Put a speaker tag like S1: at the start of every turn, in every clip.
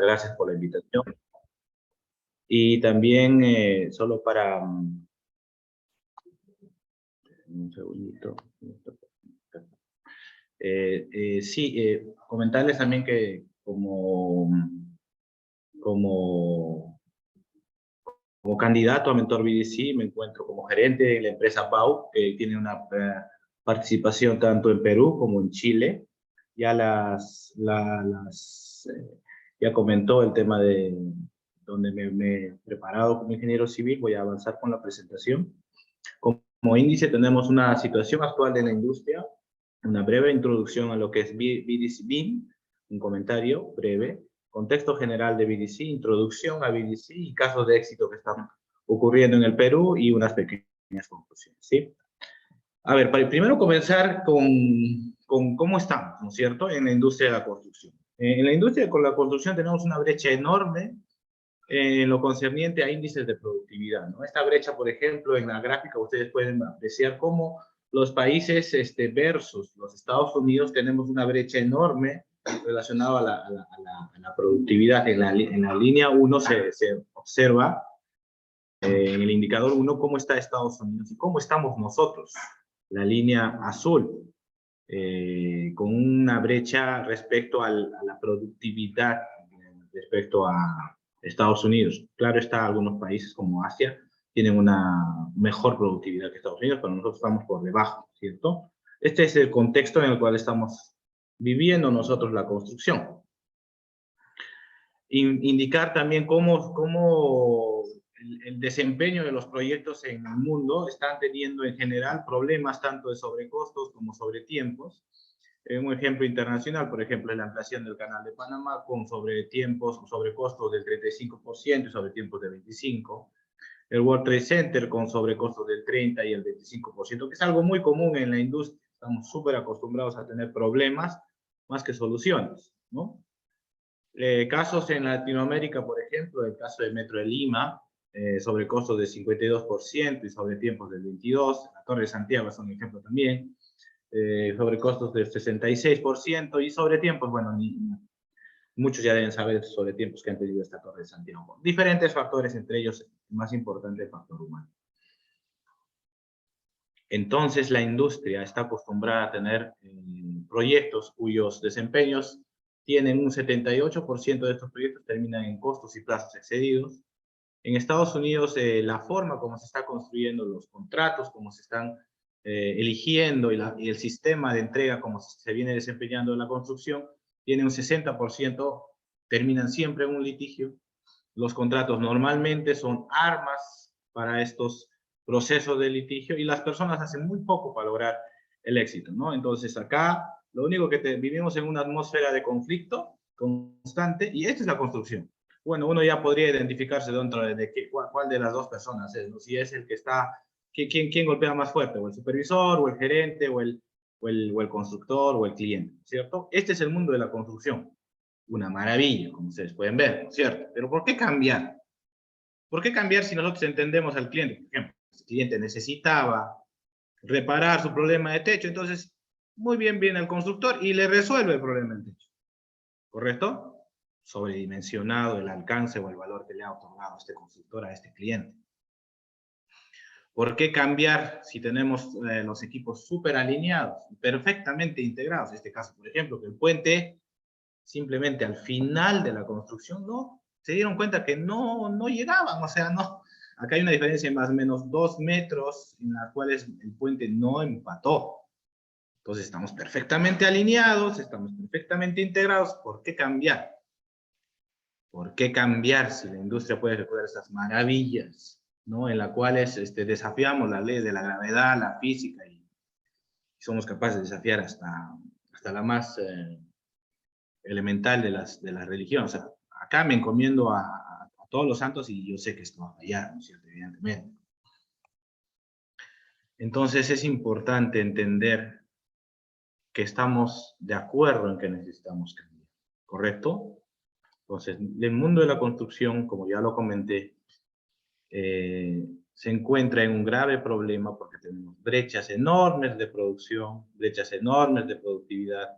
S1: Gracias por la invitación. Y también, solo para... un segundito. Sí, comentarles también que como, como candidato a Mentor BDC me encuentro como gerente de la empresa BAU, que tiene una participación tanto en Perú como en Chile. Ya ya comentó el tema de donde me he preparado como ingeniero civil. Voy a avanzar con la presentación. Como índice tenemos una situación actual de la industria, una breve introducción a lo que es BDC BIM, un comentario breve, contexto general de BDC, introducción a BDC y casos de éxito que están ocurriendo en el Perú y unas pequeñas conclusiones, ¿sí? A ver, primero comenzar con cómo estamos, ¿no es cierto?, en la industria de la construcción. En la industria de la construcción tenemos una brecha enorme en lo concerniente a índices de productividad, ¿no? Esta brecha, por ejemplo, en la gráfica ustedes pueden apreciar cómo los países versus los Estados Unidos tenemos una brecha enorme relacionada a la productividad. En la línea 1 se observa, en el indicador 1, cómo está Estados Unidos y cómo estamos nosotros. La línea azul, con una brecha respecto a la productividad, respecto a Estados Unidos. Claro está, algunos países como Asia tienen una mejor productividad que Estados Unidos, pero nosotros estamos por debajo, ¿cierto? Este es el contexto en el cual estamos viviendo nosotros la construcción. Indicar también cómo el desempeño de los proyectos en el mundo están teniendo en general problemas tanto de sobrecostos como sobretiempos. Un ejemplo internacional, por ejemplo, es la ampliación del Canal de Panamá con sobretiempos o sobrecostos del 35% y sobretiempos del 25%. El World Trade Center con sobrecostos del 30% y el 25%, que es algo muy común en la industria. Estamos súper acostumbrados a tener problemas más que soluciones, ¿no? Casos en Latinoamérica, por ejemplo, el caso del Metro de Lima, sobrecostos del 52% y sobretiempos del 22%. La Torre de Santiago es un ejemplo también. Sobrecostos del 66% y sobretiempos, bueno, muchos ya deben saber sobre tiempos que han tenido esta Torre de Santiago. Diferentes factores, entre ellos el más importante, el factor humano. Entonces, la industria está acostumbrada a tener proyectos cuyos desempeños tienen un 78% de estos proyectos terminan en costos y plazos excedidos. En Estados Unidos, la forma como se está construyendo los contratos, cómo se están eligiendo y el sistema de entrega, como se viene desempeñando en la construcción, tiene un 60%, terminan siempre en un litigio. Los contratos normalmente son armas para estos procesos de litigio y las personas hacen muy poco para lograr el éxito, ¿no? Entonces acá lo único que vivimos en una atmósfera de conflicto constante y esta es la construcción. Bueno, uno ya podría identificarse dentro de cuál de las dos personas es, ¿no? Si es el que está, ¿quién golpea más fuerte? O el supervisor, o el gerente, o el constructor, o el cliente, ¿cierto? Este es el mundo de la construcción. Una maravilla, como ustedes pueden ver, ¿no es cierto? Pero ¿por qué cambiar? ¿Por qué cambiar si nosotros entendemos al cliente? Por ejemplo, el cliente necesitaba reparar su problema de techo, entonces muy bien viene el constructor y le resuelve el problema del techo. ¿Correcto? Sobredimensionado el alcance o el valor que le ha otorgado este constructor a este cliente. ¿Por qué cambiar si tenemos los equipos súper alineados, perfectamente integrados? En este caso, por ejemplo, que el puente simplemente al final de la construcción no se dieron cuenta que no llegaban, o sea, no. Acá hay una diferencia de más o menos 2 metros en las cuales el puente no empató. Entonces estamos perfectamente alineados, estamos perfectamente integrados. ¿Por qué cambiar? ¿Por qué cambiar si la industria puede recordar esas maravillas, ¿no? En las cuales desafiamos la ley de la gravedad, la física, y somos capaces de desafiar hasta la más elemental de las religiones? O sea, acá me encomiendo a todos los santos y yo sé que esto va a fallar, ¿no es cierto? Evidentemente. Entonces es importante entender que estamos de acuerdo en que necesitamos cambiar, ¿correcto? Entonces, el mundo de la construcción, como ya lo comenté, se encuentra en un grave problema porque tenemos brechas enormes de producción, brechas enormes de productividad,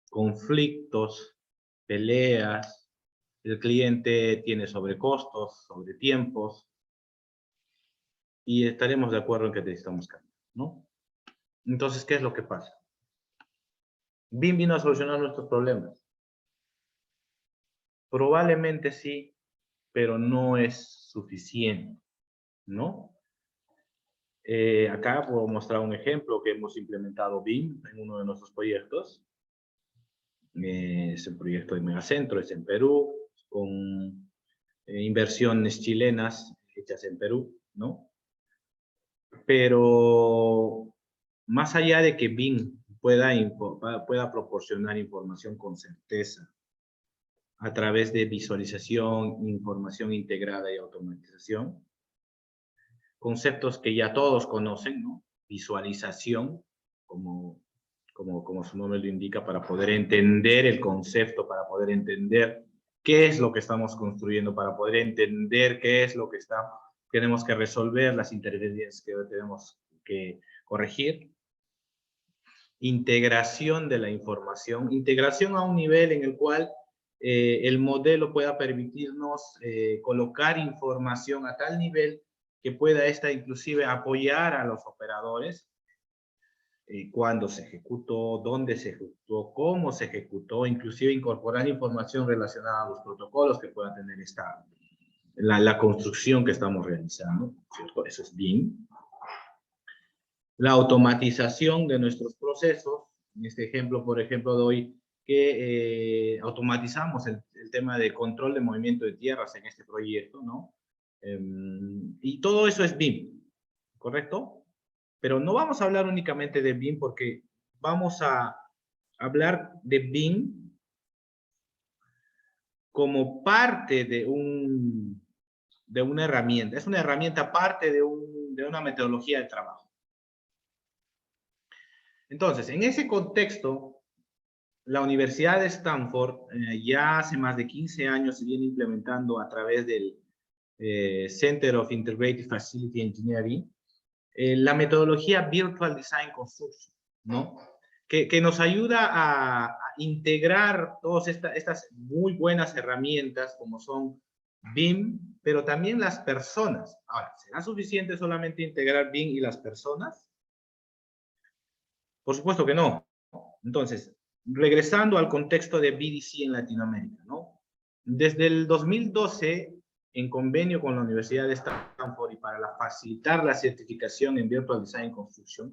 S1: conflictos, peleas, el cliente tiene sobrecostos, sobretiempos, y estaremos de acuerdo en que necesitamos cambiar, ¿no? Entonces, ¿qué es lo que pasa? BIM vino a solucionar nuestros problemas. Probablemente sí, pero no es suficiente, ¿no? Acá puedo mostrar un ejemplo que hemos implementado BIM en uno de nuestros proyectos. Es el proyecto de Megacentro, es en Perú, con inversiones chilenas hechas en Perú, ¿no? Pero más allá de que BIM pueda proporcionar información con certeza a través de visualización, información integrada y automatización, conceptos que ya todos conocen, ¿no? Visualización, como su nombre lo indica, para poder entender el concepto, para poder entender qué es lo que estamos construyendo, para poder entender qué es lo que tenemos que resolver, las interferencias que tenemos que corregir. Integración de la información, integración a un nivel en el cual el modelo pueda permitirnos colocar información a tal nivel que pueda esta inclusive apoyar a los operadores cuándo se ejecutó, dónde se ejecutó, cómo se ejecutó, inclusive incorporar información relacionada a los protocolos que pueda tener la construcción que estamos realizando, ¿cierto? Eso es BIM. La automatización de nuestros procesos, en este ejemplo, por ejemplo, doy que automatizamos el tema de control de movimiento de tierras en este proyecto, ¿no? Y todo eso es BIM, ¿correcto? Pero no vamos a hablar únicamente de BIM porque vamos a hablar de BIM como parte de una herramienta. Es una herramienta parte de una metodología de trabajo. Entonces, en ese contexto, la Universidad de Stanford ya hace más de 15 años se viene implementando a través del Center of Integrated Facility Engineering la metodología Virtual Design Construction, ¿no? Que nos ayuda a integrar todas estas muy buenas herramientas como son BIM, pero también las personas. Ahora, ¿será suficiente solamente integrar BIM y las personas? Por supuesto que no. Entonces, regresando al contexto de BDC en Latinoamérica, ¿no? Desde el 2012, en convenio con la Universidad de Stanford y para facilitar la certificación en Virtual Design Construction,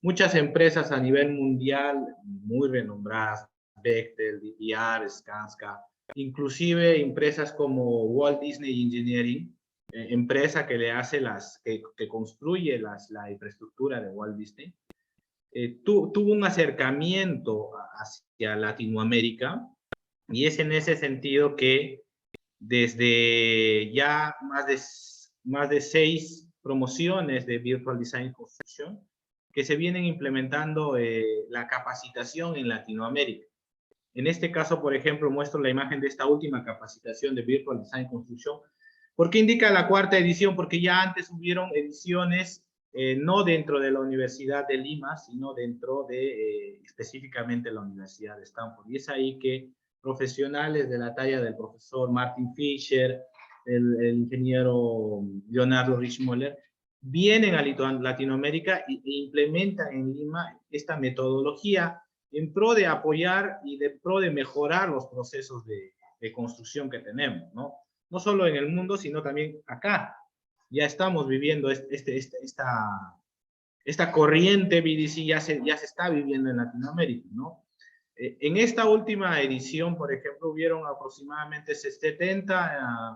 S1: muchas empresas a nivel mundial muy renombradas, Bechtel, DPR, Skanska, inclusive empresas como Walt Disney Engineering, empresa que le hace que construye la infraestructura de Walt Disney, tuvo un acercamiento hacia Latinoamérica y es en ese sentido que desde ya más de 6 promociones de Virtual Design Construction que se vienen implementando la capacitación en Latinoamérica. En este caso, por ejemplo, muestro la imagen de esta última capacitación de Virtual Design Construction. ¿Por qué indica la 4ª edición? Porque ya antes hubieron ediciones no dentro de la Universidad de Lima, sino dentro de específicamente la Universidad de Stanford. Y es ahí que profesionales de la talla del profesor Martin Fisher, el ingeniero Leonardo Richmoller, vienen a Latinoamérica e implementan en Lima esta metodología en pro de apoyar y de pro de mejorar los procesos de construcción que tenemos, ¿no? No solo en el mundo, sino también acá. Ya estamos viviendo esta corriente BDC, ya se está viviendo en Latinoamérica, ¿no? En esta última edición, por ejemplo, hubieron aproximadamente 70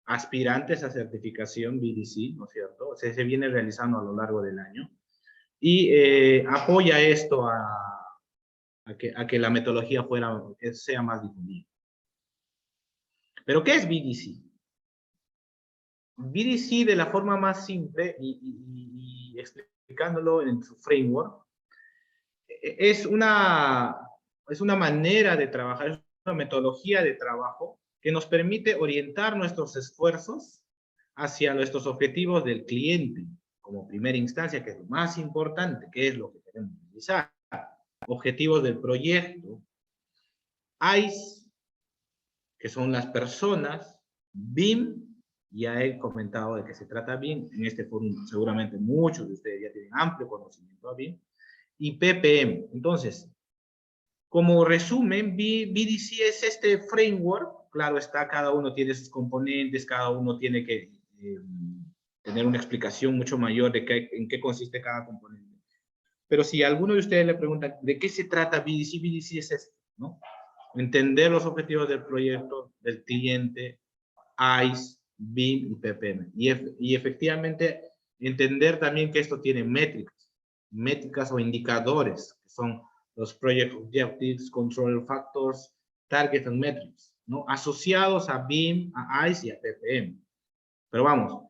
S1: aspirantes a certificación BDC, ¿no es cierto? Se viene realizando a lo largo del año. Y apoya esto a que la metodología sea más difundida. ¿Pero qué es BDC? BDC, de la forma más simple y explicándolo en su framework, es una manera de trabajar, es una metodología de trabajo que nos permite orientar nuestros esfuerzos hacia nuestros objetivos del cliente, como primera instancia, que es lo más importante, que es lo que queremos realizar. Objetivos del proyecto, ICE, que son las personas, BIM, ya he comentado de que se trata BIM, en este foro seguramente muchos de ustedes ya tienen amplio conocimiento de BIM, y PPM. Entonces, como resumen, BDC es este framework, claro está, cada uno tiene sus componentes, cada uno tiene que tener una explicación mucho mayor de en qué consiste cada componente. Pero si a alguno de ustedes le pregunta ¿de qué se trata BDC? BDC es esto, ¿no? Entender los objetivos del proyecto, del cliente, ICE, BIM y PPM. Y efectivamente entender también que esto tiene métricas o indicadores, que son los Project Objectives, Control Factors, Target and Metrics, ¿no? Asociados a BIM, a ICE y a PPM. Pero vamos,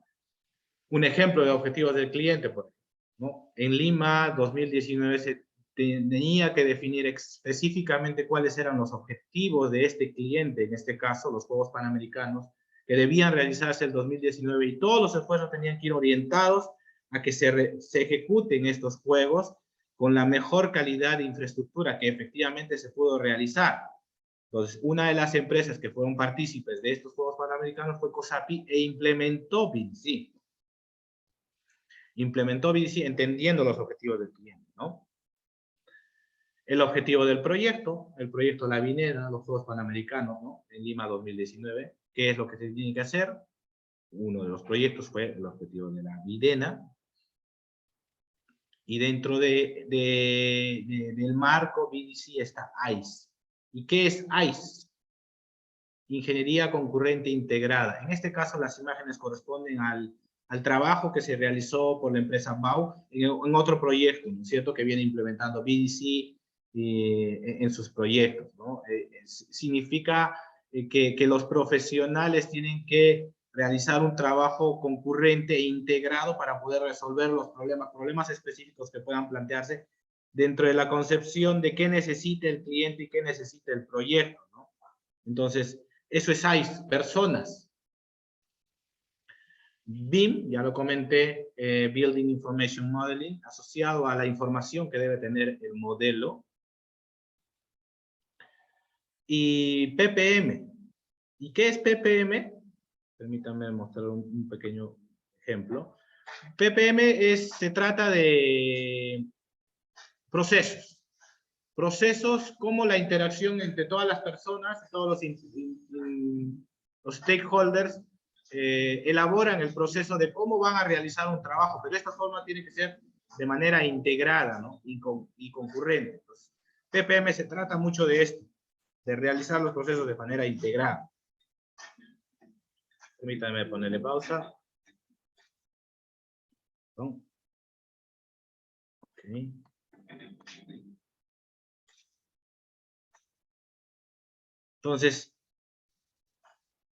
S1: un ejemplo de objetivos del cliente, por ejemplo, ¿no? En Lima 2019 se tenía que definir específicamente cuáles eran los objetivos de este cliente, en este caso los Juegos Panamericanos, que debían realizarse el 2019 y todos los esfuerzos tenían que ir orientados a que se ejecuten estos juegos con la mejor calidad de infraestructura que efectivamente se pudo realizar. Entonces, una de las empresas que fueron partícipes de estos Juegos Panamericanos fue COSAPI e implementó BDC. Implementó BDC entendiendo los objetivos del cliente, ¿no? El objetivo del proyecto, el proyecto La Vinera, los Juegos Panamericanos, ¿no? En Lima 2019, ¿qué es lo que se tiene que hacer? Uno de los proyectos fue el objetivo de la Videna, y dentro del marco BDC está ICE. ¿Y qué es ICE? Ingeniería concurrente integrada. En este caso, las imágenes corresponden al trabajo que se realizó por la empresa BAU en otro proyecto, ¿no es cierto?, que viene implementando BDC en sus proyectos, ¿no? Significa que los profesionales tienen que realizar un trabajo concurrente e integrado para poder resolver los problemas específicos que puedan plantearse dentro de la concepción de qué necesita el cliente y qué necesita el proyecto, ¿no? Entonces, eso es ICE, personas. BIM, ya lo comenté, Building Information Modeling, asociado a la información que debe tener el modelo. Y PPM. ¿Y qué es PPM? Permítanme mostrar un pequeño ejemplo. PPM se trata de procesos. Procesos como la interacción entre todas las personas, todos los stakeholders, elaboran el proceso de cómo van a realizar un trabajo, pero esta forma tiene que ser de manera integrada, ¿no? y concurrente. Entonces, PPM se trata mucho de esto, de realizar los procesos de manera integrada. Permítanme ponerle pausa. ¿No? Okay. Entonces,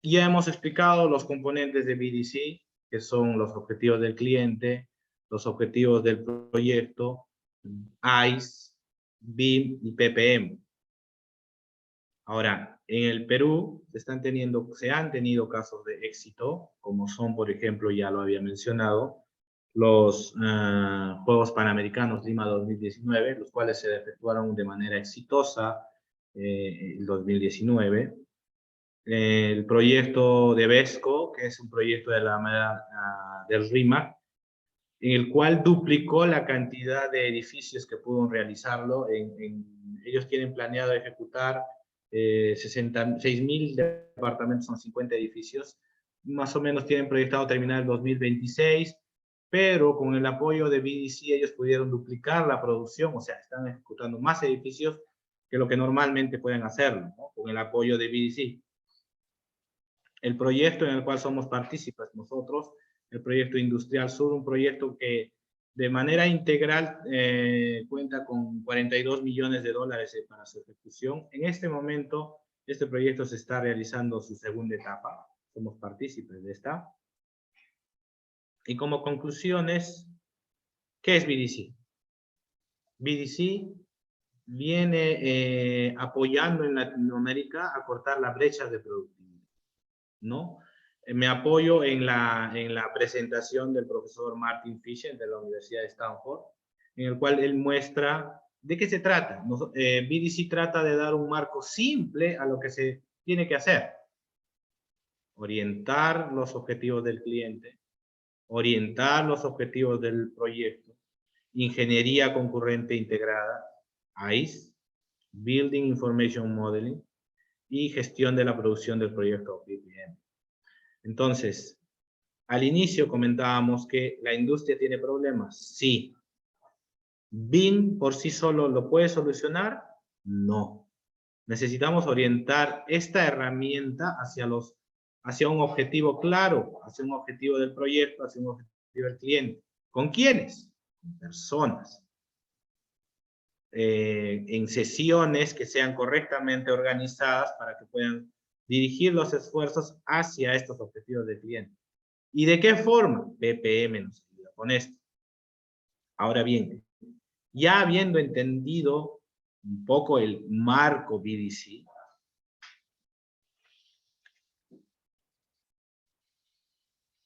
S1: ya hemos explicado los componentes de BDC, que son los objetivos del cliente, los objetivos del proyecto, ICE, BIM y PPM. Ahora, en el Perú se han tenido casos de éxito, como son, por ejemplo, ya lo había mencionado, los Juegos Panamericanos Lima 2019, los cuales se efectuaron de manera exitosa en 2019. El proyecto de BESCO, que es un proyecto de del RIMAC, en el cual duplicó la cantidad de edificios que pudo realizarlo. Ellos tienen planeado ejecutar 66.000 departamentos, son 50 edificios. Más o menos tienen proyectado terminar el 2026, pero con el apoyo de BDC ellos pudieron duplicar la producción, o sea, están ejecutando más edificios que lo que normalmente pueden hacerlo, ¿no? Con el apoyo de BDC. El proyecto en el cual somos partícipes nosotros, el proyecto Industrial Sur, un proyecto que de manera integral cuenta con 42 millones de dólares para su ejecución. En este momento, este proyecto se está realizando su segunda etapa. Somos partícipes de esta. Y como conclusiones, ¿qué es BDC? BDC viene apoyando en Latinoamérica a cortar la brecha de productividad, ¿no? Me apoyo en la presentación del profesor Martin Fisher de la Universidad de Stanford, en el cual él muestra ¿De qué se trata? BDC trata de dar un marco simple a lo que se tiene que hacer. Orientar los objetivos del cliente, orientar los objetivos del proyecto, ingeniería concurrente integrada, ICE, Building Information Modeling, y gestión de la producción del proyecto BPM. Entonces, al inicio comentábamos que la industria tiene problemas. Sí. ¿BIM por sí solo lo puede solucionar? No. Necesitamos orientar esta herramienta hacia un objetivo claro, hacia un objetivo del proyecto, hacia un objetivo del cliente. ¿Con quiénes? Con personas. En sesiones que sean correctamente organizadas para que puedan dirigir los esfuerzos hacia estos objetivos del cliente. ¿Y de qué forma? BPM nos ayuda con esto. Ahora bien, ya habiendo entendido un poco el marco BDC,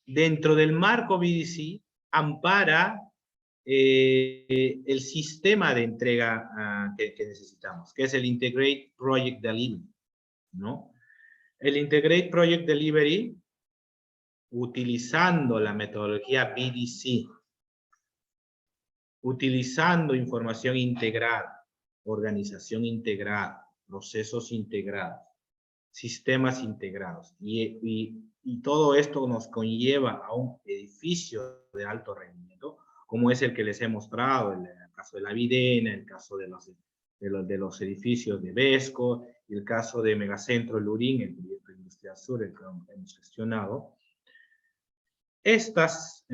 S1: dentro del marco BDC ampara el sistema de entrega que necesitamos, que es el Integrate Project Delivery, ¿no? El Integrate Project Delivery, utilizando la metodología BDC, utilizando información integrada, organización integrada, procesos integrados, sistemas integrados, y todo esto nos conlleva a un edificio de alto rendimiento, como es el que les he mostrado, el caso de la Videna, el caso de los edificios de Vesco, el caso de Megacentro Lurín, el proyecto Industrial Sur, el que hemos gestionado. Estos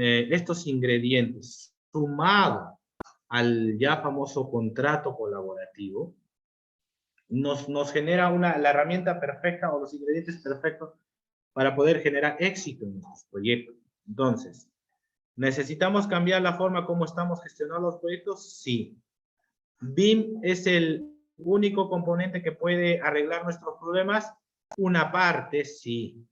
S1: ingredientes, sumados al ya famoso contrato colaborativo, nos genera la herramienta perfecta o los ingredientes perfectos para poder generar éxito en nuestros proyectos. Entonces, ¿necesitamos cambiar la forma como estamos gestionando los proyectos? Sí. ¿BIM es el único componente que puede arreglar nuestros problemas? Una parte, sí.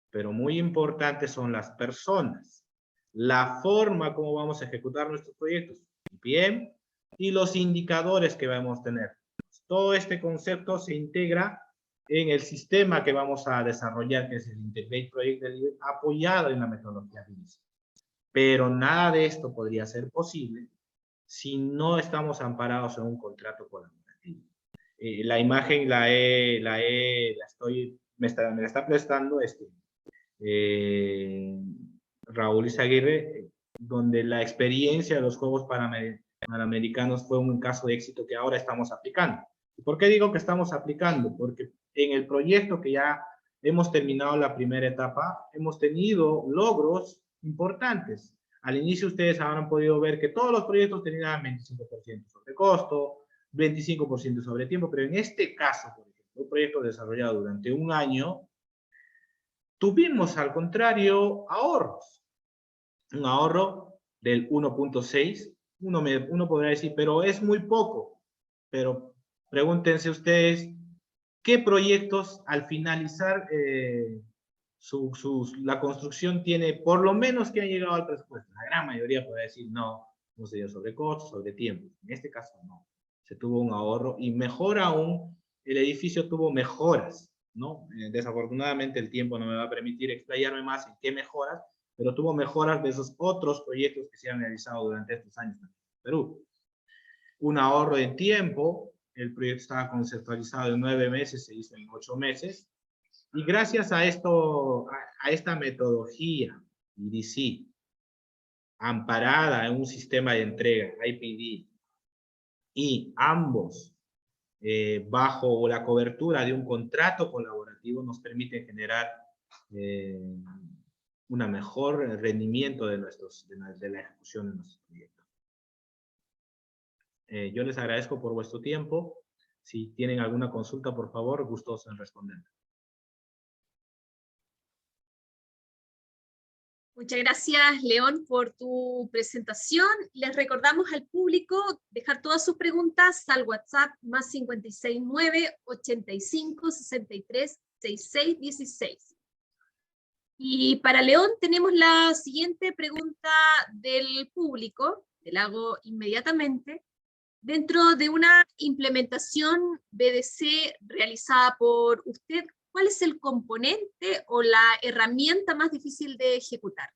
S1: Pero muy importante son las personas. La forma como vamos a ejecutar nuestros proyectos, BPM, y los indicadores que vamos a tener. Todo este concepto se integra en el sistema que vamos a desarrollar, que es el Integrate Project Delivery, apoyado en la metodología BIM. Pero nada de esto podría ser posible si no estamos amparados en un contrato colaborativo. La imagen me la está prestando Raúl Izaguirre, donde la experiencia de los Juegos Panamericanos fue un caso de éxito que ahora estamos aplicando. ¿Por qué digo que estamos aplicando? Porque en el proyecto que ya hemos terminado la primera etapa, hemos tenido logros importantes. Al inicio ustedes habrán podido ver que todos los proyectos tenían 25% sobre costo, 25% sobre tiempo, pero en este caso, por ejemplo, un proyecto desarrollado durante un año, tuvimos al contrario ahorros. Un ahorro del 1.6, uno podrá decir, pero es muy poco. Pero pregúntense ustedes, ¿qué proyectos al finalizar la construcción tiene, por lo menos que han llegado al presupuesto? La gran mayoría podrá decir, no se dio sobre costos, sobre tiempo. En este caso no. Se tuvo un ahorro y mejor aún, el edificio tuvo mejoras, ¿no? Desafortunadamente el tiempo no me va a permitir explayarme más en qué mejoras, pero tuvo mejoras de esos otros proyectos que se han realizado durante estos años en Perú. Un ahorro de tiempo, el proyecto estaba conceptualizado en 9 meses, se hizo en 8 meses, y gracias a esta metodología, BDC, amparada en un sistema de entrega, IPD, y ambos bajo la cobertura de un contrato colaborativo nos permite generar un mejor rendimiento de la ejecución de nuestros proyectos. Yo les agradezco por vuestro tiempo. Si tienen alguna consulta, por favor, gustoso en responder.
S2: Muchas gracias, León, por tu presentación. Les recordamos al público dejar todas sus preguntas al WhatsApp más 569-8563-6616. Y para León tenemos la siguiente pregunta del público, te la hago inmediatamente. Dentro de una implementación BDC realizada por usted, ¿cuál es el componente o la herramienta más difícil de ejecutar?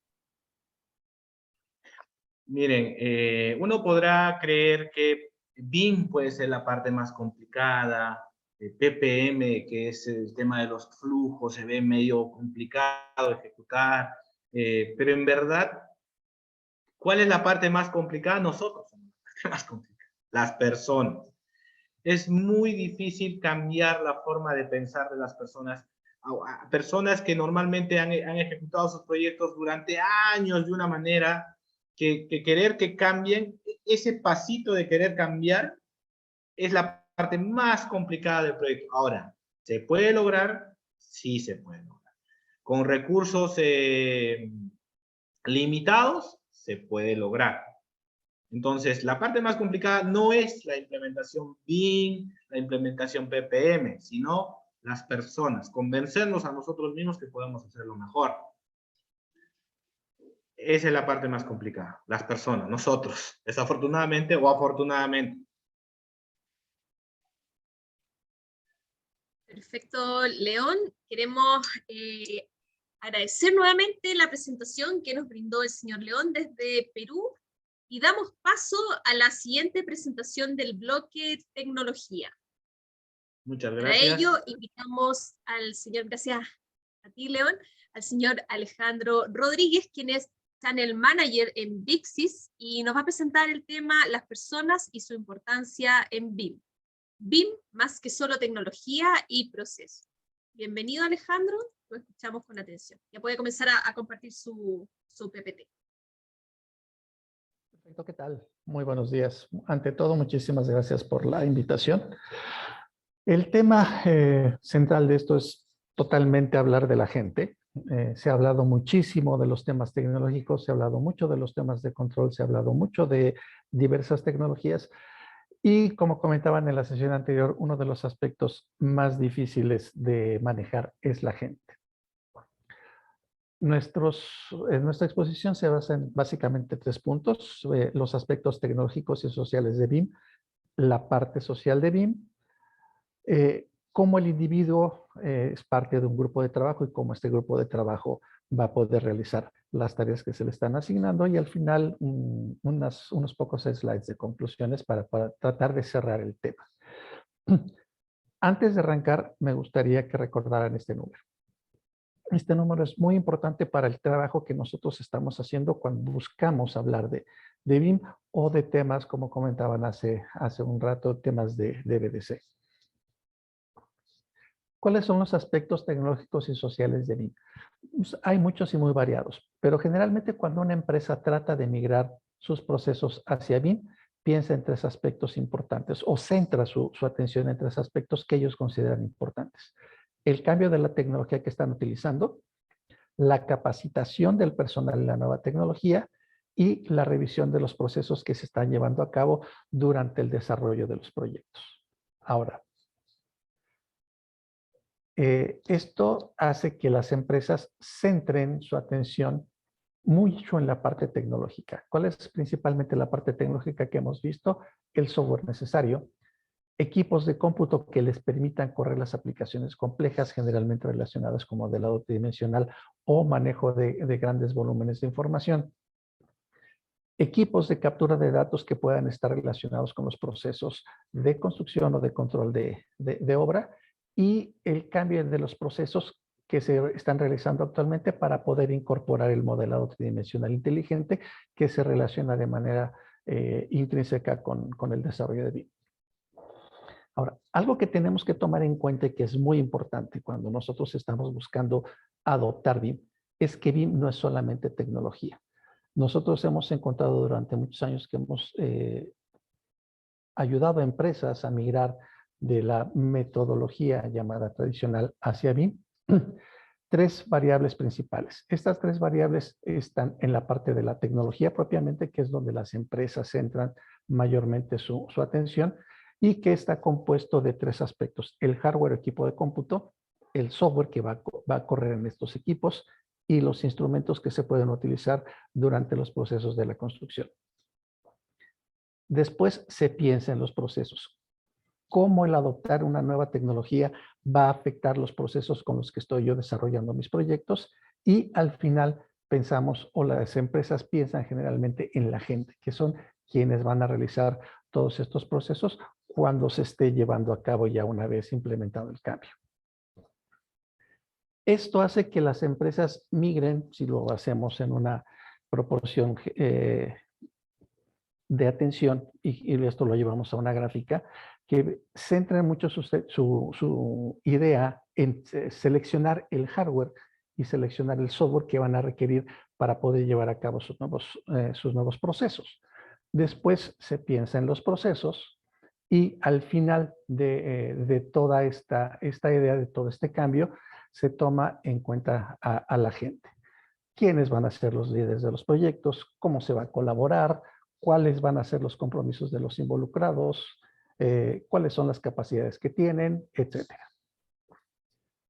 S1: Miren, uno podrá creer que BIM puede ser la parte más complicada, PPM, que es el tema de los flujos, se ve medio complicado de ejecutar, pero en verdad, ¿cuál es la parte más complicada? Nosotros somos la parte más complicada, las personas. Es muy difícil cambiar la forma de pensar de las personas, a personas que normalmente han ejecutado sus proyectos durante años de una manera que querer que cambien, ese pasito de querer cambiar es la parte más complicada del proyecto. Ahora, ¿se puede lograr? Sí se puede lograr. Con recursos limitados, se puede lograr. Entonces, la parte más complicada no es la implementación BIM, la implementación PPM, sino las personas, convencernos a nosotros mismos que podemos hacerlo mejor. Esa es la parte más complicada, las personas, nosotros, desafortunadamente o afortunadamente.
S2: Perfecto, León. Queremos agradecer nuevamente la presentación que nos brindó el señor León desde Perú y damos paso a la siguiente presentación del bloque tecnología.
S1: Muchas
S2: Para
S1: gracias.
S2: ello, invitamos al señor, gracias a ti, León, al señor Alejandro Rodríguez, quien es Channel Manager en Vixis y nos va a presentar el tema Las personas y su importancia en BIM. BIM más que solo tecnología y proceso. Bienvenido, Alejandro, lo escuchamos con atención. Ya puede comenzar a compartir su PPT.
S3: Perfecto, ¿qué tal? Muy buenos días. Ante todo, muchísimas gracias por la invitación. El tema central de esto es totalmente hablar de la gente. Se ha hablado muchísimo de los temas tecnológicos, se ha hablado mucho de los temas de control, se ha hablado mucho de diversas tecnologías y como comentaban en la sesión anterior, uno de los aspectos más difíciles de manejar es la gente. Nuestra exposición se basa en básicamente 3 puntos, los aspectos tecnológicos y sociales de BIM, la parte social de BIM, cómo el individuo es parte de un grupo de trabajo y cómo este grupo de trabajo va a poder realizar las tareas que se le están asignando y al final unos pocos slides de conclusiones para tratar de cerrar el tema. Antes de arrancar, me gustaría que recordaran este número. Este número es muy importante para el trabajo que nosotros estamos haciendo cuando buscamos hablar de BIM o de temas, como comentaban hace un rato, temas de BDC. ¿Cuáles son los aspectos tecnológicos y sociales de BIM? Pues hay muchos y muy variados, pero generalmente cuando una empresa trata de migrar sus procesos hacia BIM, piensa en 3 aspectos importantes o centra su atención en 3 aspectos que ellos consideran importantes. El cambio de la tecnología que están utilizando, la capacitación del personal en la nueva tecnología y la revisión de los procesos que se están llevando a cabo durante el desarrollo de los proyectos. Ahora, esto hace que las empresas centren su atención mucho en la parte tecnológica. ¿Cuál es principalmente la parte tecnológica que hemos visto? El software necesario, equipos de cómputo que les permitan correr las aplicaciones complejas, generalmente relacionadas con modelado tridimensional o manejo de grandes volúmenes de información. Equipos de captura de datos que puedan estar relacionados con los procesos de construcción o de control de obra y el cambio de los procesos que se están realizando actualmente para poder incorporar el modelado tridimensional inteligente que se relaciona de manera intrínseca con el desarrollo de BIM. Ahora, algo que tenemos que tomar en cuenta y que es muy importante cuando nosotros estamos buscando adoptar BIM es que BIM no es solamente tecnología. Nosotros hemos encontrado durante muchos años que hemos ayudado a empresas a migrar de la metodología llamada tradicional hacia BIM. 3 variables principales. Estas 3 variables están en la parte de la tecnología propiamente, que es donde las empresas centran mayormente su atención y que está compuesto de 3 aspectos. El hardware, equipo de cómputo, el software que va a correr en estos equipos y los instrumentos que se pueden utilizar durante los procesos de la construcción. Después se piensa en los procesos. Cómo el adoptar una nueva tecnología va a afectar los procesos con los que estoy yo desarrollando mis proyectos. Y al final pensamos, o las empresas piensan generalmente en la gente, que son quienes van a realizar todos estos procesos cuando se esté llevando a cabo ya una vez implementado el cambio. Esto hace que las empresas migren, si lo hacemos en una proporción de atención, y esto lo llevamos a una gráfica, que centra mucho su idea en seleccionar el hardware y seleccionar el software que van a requerir para poder llevar a cabo sus nuevos procesos. Después se piensa en los procesos y al final de toda esta idea, de todo este cambio, se toma en cuenta a la gente. ¿Quiénes van a ser los líderes de los proyectos? ¿Cómo se va a colaborar? ¿Cuáles van a ser los compromisos de los involucrados? ¿Cuáles son las capacidades que tienen? Etcétera.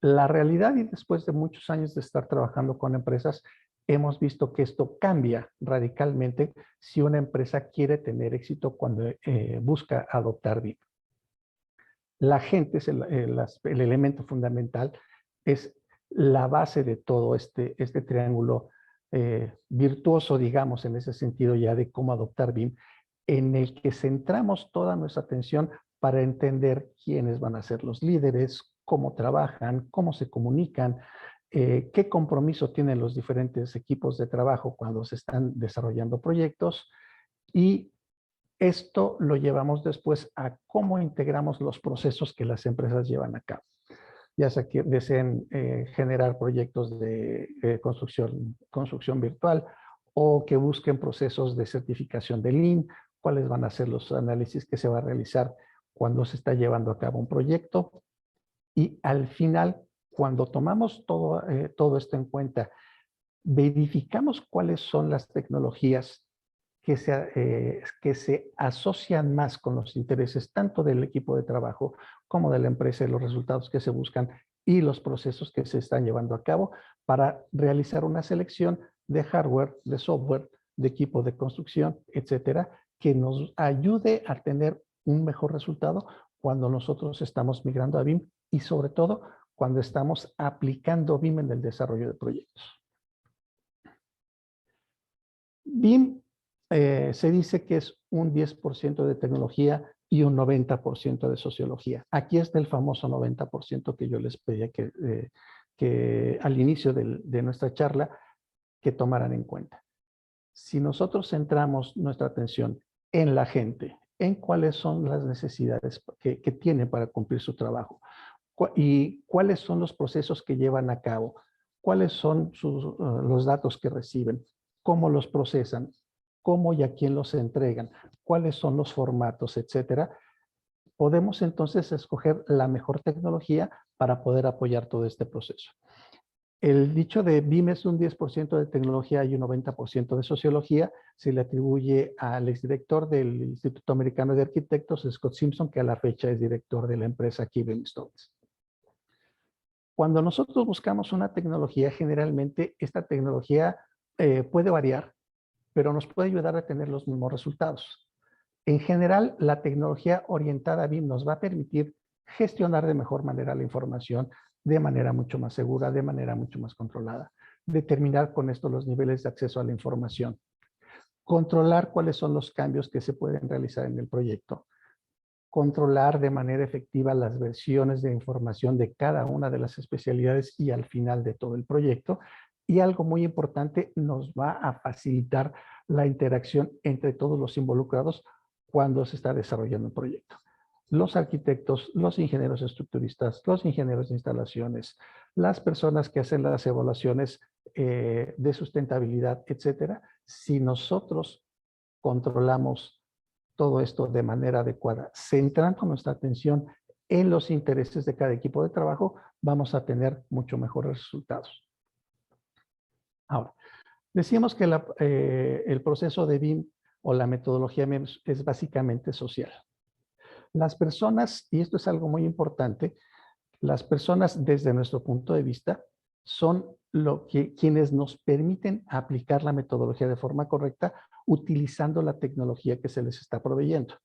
S3: La realidad, y después de muchos años de estar trabajando con empresas, hemos visto que esto cambia radicalmente si una empresa quiere tener éxito cuando busca adoptar BIM. La gente es el elemento fundamental, es la base de todo este triángulo virtuoso, digamos, en ese sentido ya de cómo adoptar BIM, en el que centramos toda nuestra atención para entender quiénes van a ser los líderes, cómo trabajan, cómo se comunican, qué compromiso tienen los diferentes equipos de trabajo cuando se están desarrollando proyectos, y esto lo llevamos después a cómo integramos los procesos que las empresas llevan a cabo. Ya sea que deseen generar proyectos de construcción virtual o que busquen procesos de certificación de Lean, cuáles van a ser los análisis que se va a realizar cuando se está llevando a cabo un proyecto. Y al final, cuando tomamos todo esto en cuenta, verificamos cuáles son las tecnologías que se asocian más con los intereses tanto del equipo de trabajo como de la empresa, y los resultados que se buscan y los procesos que se están llevando a cabo para realizar una selección de hardware, de software, de equipo de construcción, etcétera, que nos ayude a tener un mejor resultado cuando nosotros estamos migrando a BIM y sobre todo cuando estamos aplicando BIM en el desarrollo de proyectos. BIM se dice que es un 10% de tecnología y un 90% de sociología. Aquí está el famoso 90% que yo les pedía que al inicio de nuestra charla que tomaran en cuenta. Si nosotros centramos nuestra atención en la gente, en cuáles son las necesidades que tienen para cumplir su trabajo y cuáles son los procesos que llevan a cabo, cuáles son los datos que reciben, cómo los procesan, cómo y a quién los entregan, cuáles son los formatos, etcétera, podemos entonces escoger la mejor tecnología para poder apoyar todo este proceso. El dicho de BIM es un 10% de tecnología y un 90% de sociología se le atribuye al exdirector del Instituto Americano de Arquitectos, Scott Simpson, que a la fecha es director de la empresa Kibben Stokes. Cuando nosotros buscamos una tecnología, generalmente esta tecnología puede variar, pero nos puede ayudar a tener los mismos resultados. En general, la tecnología orientada a BIM nos va a permitir gestionar de mejor manera la información, de manera mucho más segura, de manera mucho más controlada. Determinar con esto los niveles de acceso a la información. Controlar cuáles son los cambios que se pueden realizar en el proyecto. Controlar de manera efectiva las versiones de información de cada una de las especialidades y al final de todo el proyecto. Y algo muy importante, nos va a facilitar la interacción entre todos los involucrados cuando se está desarrollando un proyecto. Los arquitectos, los ingenieros estructuristas, los ingenieros de instalaciones, las personas que hacen las evaluaciones de sustentabilidad, etcétera. Si nosotros controlamos todo esto de manera adecuada, centrando nuestra atención en los intereses de cada equipo de trabajo, vamos a tener mucho mejores resultados. Ahora, decíamos que el proceso de BIM o la metodología BIM es básicamente social. Las personas, y esto es algo muy importante, las personas desde nuestro punto de vista son quienes nos permiten aplicar la metodología de forma correcta utilizando la tecnología que se les está proveyendo.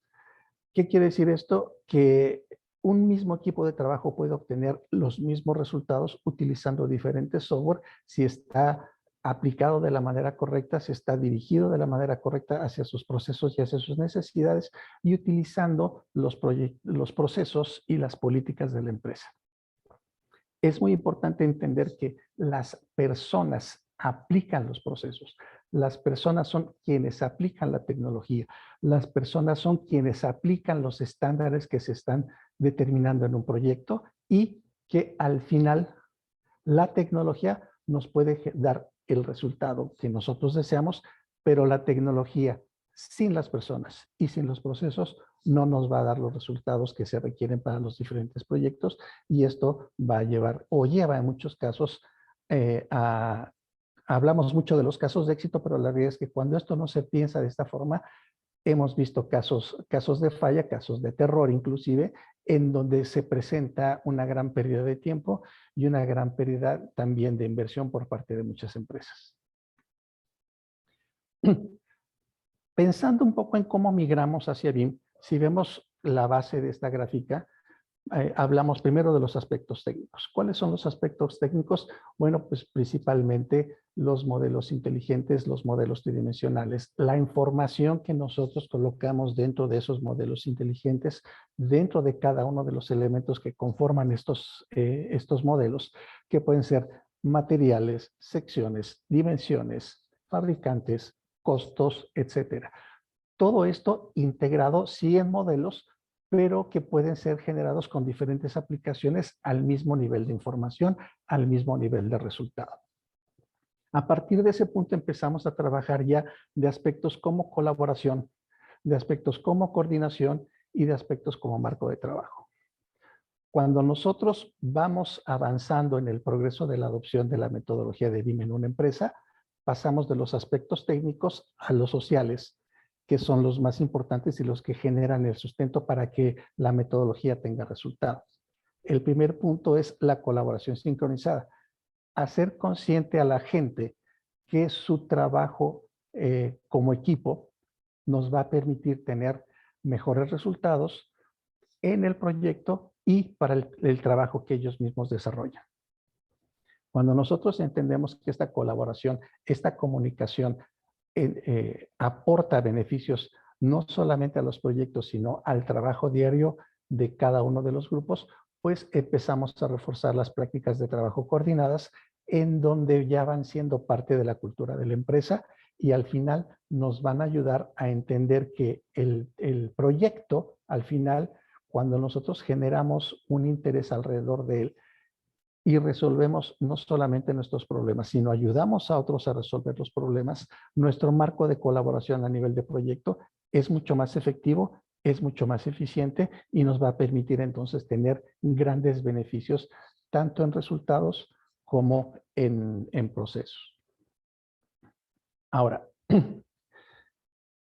S3: ¿Qué quiere decir esto? Que un mismo equipo de trabajo puede obtener los mismos resultados utilizando diferentes software si está aplicado de la manera correcta, si está dirigido de la manera correcta hacia sus procesos y hacia sus necesidades y utilizando los procesos y las políticas de la empresa. Es muy importante entender que las personas aplican los procesos. Las personas son quienes aplican la tecnología. Las personas son quienes aplican los estándares que se están determinando en un proyecto y que al final la tecnología nos puede dar el resultado que nosotros deseamos, pero la tecnología sin las personas y sin los procesos no nos va a dar los resultados que se requieren para los diferentes proyectos y esto va a llevar o lleva en muchos casos hablamos mucho de los casos de éxito, pero la realidad es que cuando esto no se piensa de esta forma, hemos visto casos de falla, casos de terror inclusive, en donde se presenta una gran pérdida de tiempo y una gran pérdida también de inversión por parte de muchas empresas. Pensando un poco en cómo migramos hacia BIM, si vemos la base de esta gráfica, hablamos primero de los aspectos técnicos. ¿Cuáles son los aspectos técnicos? Bueno, pues principalmente los modelos inteligentes, los modelos tridimensionales, la información que nosotros colocamos dentro de esos modelos inteligentes, dentro de cada uno de los elementos que conforman estos modelos, que pueden ser materiales, secciones, dimensiones, fabricantes, costos, etcétera. Todo esto integrado sí en modelos, pero que pueden ser generados con diferentes aplicaciones al mismo nivel de información, al mismo nivel de resultado. A partir de ese punto empezamos a trabajar ya de aspectos como colaboración, de aspectos como coordinación y de aspectos como marco de trabajo. Cuando nosotros vamos avanzando en el progreso de la adopción de la metodología de BIM en una empresa, pasamos de los aspectos técnicos a los sociales, que son los más importantes y los que generan el sustento para que la metodología tenga resultados. El primer punto es la colaboración sincronizada. Hacer consciente a la gente que su trabajo como equipo nos va a permitir tener mejores resultados en el proyecto y para el trabajo que ellos mismos desarrollan. Cuando nosotros entendemos que esta colaboración, esta comunicación aporta beneficios no solamente a los proyectos, sino al trabajo diario de cada uno de los grupos, pues empezamos a reforzar las prácticas de trabajo coordinadas en donde ya van siendo parte de la cultura de la empresa y al final nos van a ayudar a entender que el proyecto, al final, cuando nosotros generamos un interés alrededor de él, y resolvemos no solamente nuestros problemas, sino ayudamos a otros a resolver los problemas, nuestro marco de colaboración a nivel de proyecto es mucho más efectivo, es mucho más eficiente y nos va a permitir entonces tener grandes beneficios, tanto en resultados como en procesos. Ahora,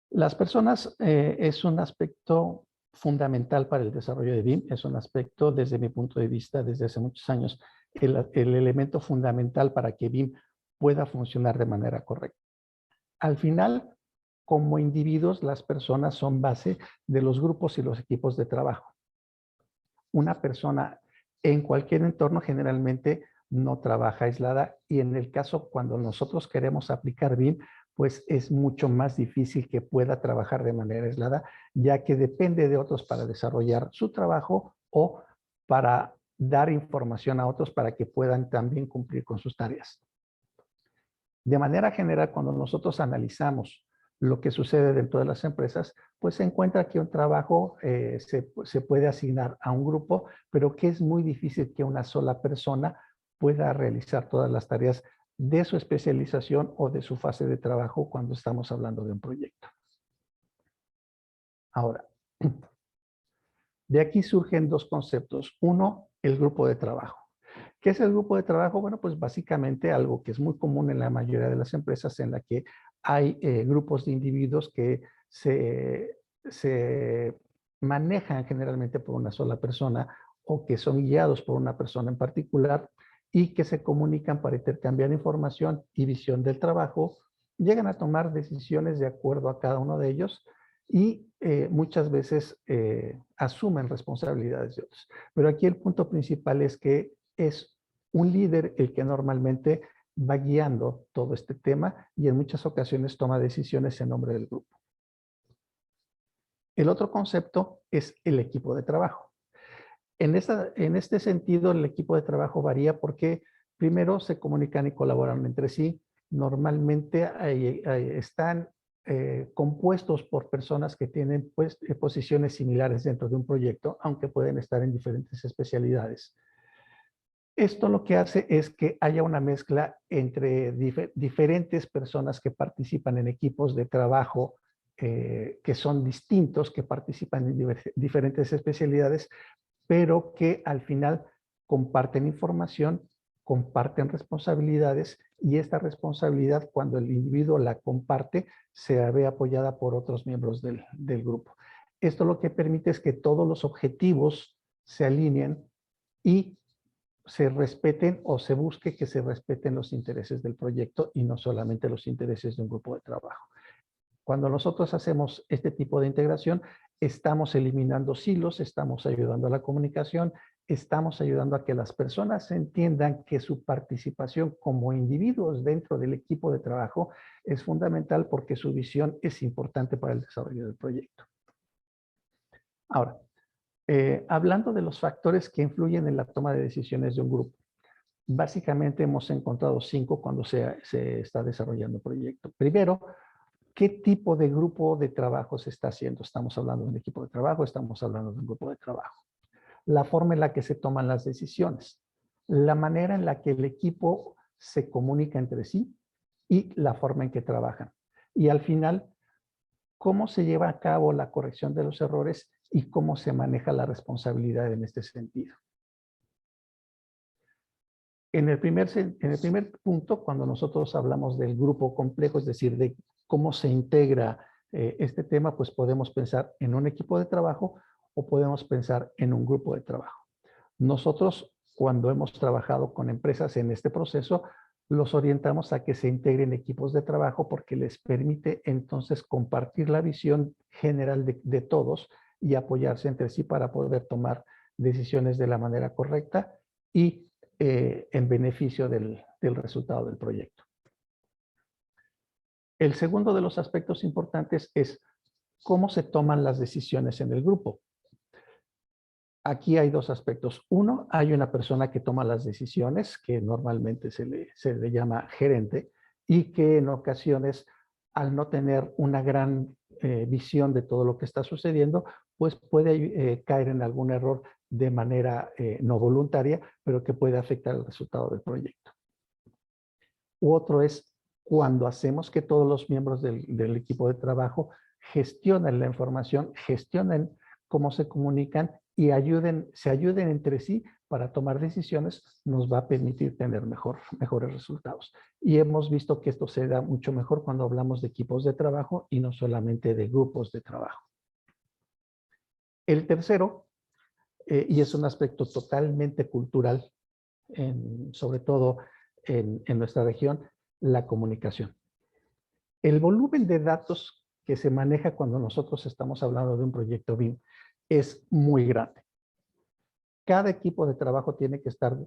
S3: las personas es un aspecto fundamental para el desarrollo de BIM, es un aspecto desde mi punto de vista desde hace muchos años, el elemento fundamental para que BIM pueda funcionar de manera correcta. Al final, como individuos, las personas son base de los grupos y los equipos de trabajo. Una persona en cualquier entorno generalmente no trabaja aislada y en el caso cuando nosotros queremos aplicar BIM, pues es mucho más difícil que pueda trabajar de manera aislada, ya que depende de otros para desarrollar su trabajo o para dar información a otros para que puedan también cumplir con sus tareas. De manera general, cuando nosotros analizamos lo que sucede dentro de las empresas, pues se encuentra que un trabajo se puede asignar a un grupo, pero que es muy difícil que una sola persona pueda realizar todas las tareas de su especialización o de su fase de trabajo cuando estamos hablando de un proyecto. Ahora, de aquí surgen dos conceptos. Uno, el grupo de trabajo. ¿Qué es el grupo de trabajo? Bueno, pues básicamente algo que es muy común en la mayoría de las empresas en la que hay grupos de individuos que se manejan generalmente por una sola persona o que son guiados por una persona en particular y que se comunican para intercambiar información y visión del trabajo, llegan a tomar decisiones de acuerdo a cada uno de ellos y muchas veces asumen responsabilidades de otros. Pero aquí el punto principal es que es un líder el que normalmente va guiando todo este tema y en muchas ocasiones toma decisiones en nombre del grupo. El otro concepto es el equipo de trabajo. En este sentido, el equipo de trabajo varía porque primero se comunican y colaboran entre sí. Normalmente están compuestos por personas que tienen posiciones similares dentro de un proyecto, aunque pueden estar en diferentes especialidades. Esto lo que hace es que haya una mezcla entre diferentes personas que participan en equipos de trabajo que son distintos, que participan en diferentes especialidades, pero que al final comparten información, comparten responsabilidades y esta responsabilidad, cuando el individuo la comparte, se ve apoyada por otros miembros del grupo. Esto lo que permite es que todos los objetivos se alineen y se respeten o se busque que se respeten los intereses del proyecto y no solamente los intereses de un grupo de trabajo. Cuando nosotros hacemos este tipo de integración, estamos eliminando silos, estamos ayudando a la comunicación, estamos ayudando a que las personas entiendan que su participación como individuos dentro del equipo de trabajo es fundamental porque su visión es importante para el desarrollo del proyecto. Ahora, hablando de los factores que influyen en la toma de decisiones de un grupo, básicamente hemos encontrado 5 cuando se está desarrollando un proyecto. Primero, ¿qué tipo de grupo de trabajo se está haciendo? ¿Estamos hablando de un equipo de trabajo? ¿Estamos hablando de un grupo de trabajo? La forma en la que se toman las decisiones, la manera en la que el equipo se comunica entre sí y la forma en que trabajan. Y al final, cómo se lleva a cabo la corrección de los errores y cómo se maneja la responsabilidad en este sentido. En el primer punto, cuando nosotros hablamos del grupo complejo, es decir, de cómo se integra este tema, pues podemos pensar en un equipo de trabajo o podemos pensar en un grupo de trabajo. Nosotros, cuando hemos trabajado con empresas en este proceso, los orientamos a que se integren equipos de trabajo porque les permite entonces compartir la visión general de todos y apoyarse entre sí para poder tomar decisiones de la manera correcta y en beneficio del resultado del proyecto. El segundo de los aspectos importantes es cómo se toman las decisiones en el grupo. Aquí hay 2 aspectos. Uno, hay una persona que toma las decisiones, que normalmente se le llama gerente, y que en ocasiones, al no tener una gran visión de todo lo que está sucediendo, pues puede caer en algún error de manera no voluntaria, pero que puede afectar el resultado del proyecto. Otro es cuando hacemos que todos los miembros del equipo de trabajo gestionen la información, gestionen cómo se comunican y se ayuden entre sí para tomar decisiones, nos va a permitir tener mejores resultados. Y hemos visto que esto se da mucho mejor cuando hablamos de equipos de trabajo y no solamente de grupos de trabajo. El tercero, y es un aspecto totalmente cultural, sobre todo en nuestra región, la comunicación. El volumen de datos que se maneja cuando nosotros estamos hablando de un proyecto BIM es muy grande. Cada equipo de trabajo tiene que estar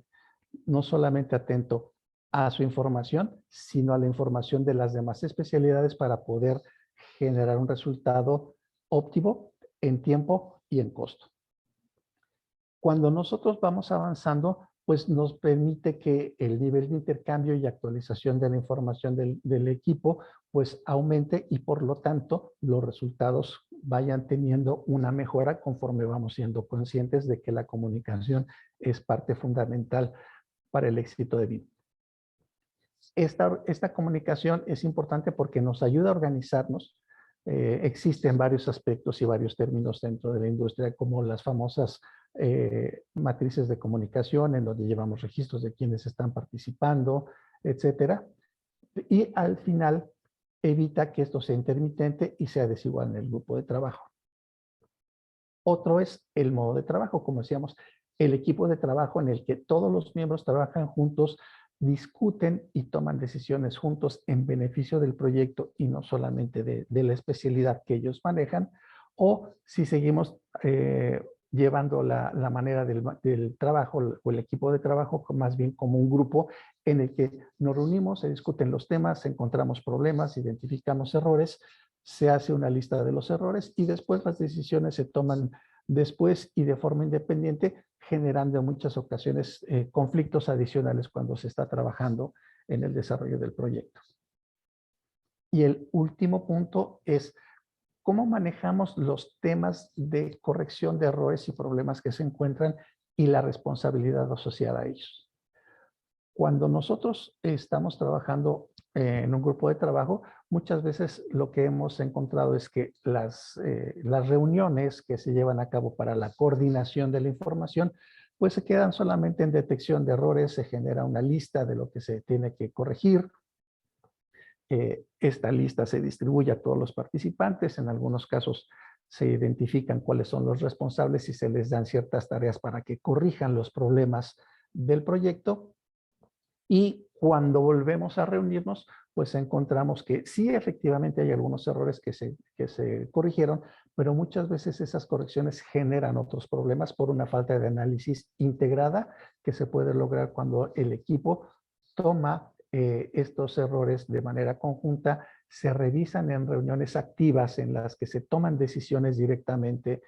S3: no solamente atento a su información, sino a la información de las demás especialidades para poder generar un resultado óptimo en tiempo y en costo. Cuando nosotros vamos avanzando, pues nos permite que el nivel de intercambio y actualización de la información del equipo pues aumente y por lo tanto los resultados vayan teniendo una mejora conforme vamos siendo conscientes de que la comunicación es parte fundamental para el éxito de BIM. Esta comunicación es importante porque nos ayuda a organizarnos. Existen varios aspectos y varios términos dentro de la industria, como las famosas matrices de comunicación, en donde llevamos registros de quienes están participando, etcétera. Y al final evita que esto sea intermitente y sea desigual en el grupo de trabajo. Otro es el modo de trabajo, como decíamos. el equipo de trabajo en el que todos los miembros trabajan juntos, discuten y toman decisiones juntos en beneficio del proyecto y no solamente de la especialidad que ellos manejan, o si seguimos llevando la manera del trabajo o el equipo de trabajo más bien como un grupo en el que nos reunimos, se discuten los temas, encontramos problemas, identificamos errores, se hace una lista de los errores y después las decisiones se toman después y de forma independiente, generando en muchas ocasiones conflictos adicionales cuando se está trabajando en el desarrollo del proyecto. Y el último punto es cómo manejamos los temas de corrección de errores y problemas que se encuentran y la responsabilidad asociada a ellos. Cuando nosotros estamos trabajando en un grupo de trabajo, muchas veces lo que hemos encontrado es que las reuniones que se llevan a cabo para la coordinación de la información, pues se quedan solamente en detección de errores, se genera una lista de lo que se tiene que corregir. Esta lista se distribuye a todos los participantes, en algunos casos se identifican cuáles son los responsables y se les dan ciertas tareas para que corrijan los problemas del proyecto. Y cuando volvemos a reunirnos, pues encontramos que sí, efectivamente hay algunos errores que se corrigieron, pero muchas veces esas correcciones generan otros problemas por una falta de análisis integrada que se puede lograr cuando el equipo toma estos errores de manera conjunta, se revisan en reuniones activas en las que se toman decisiones directamente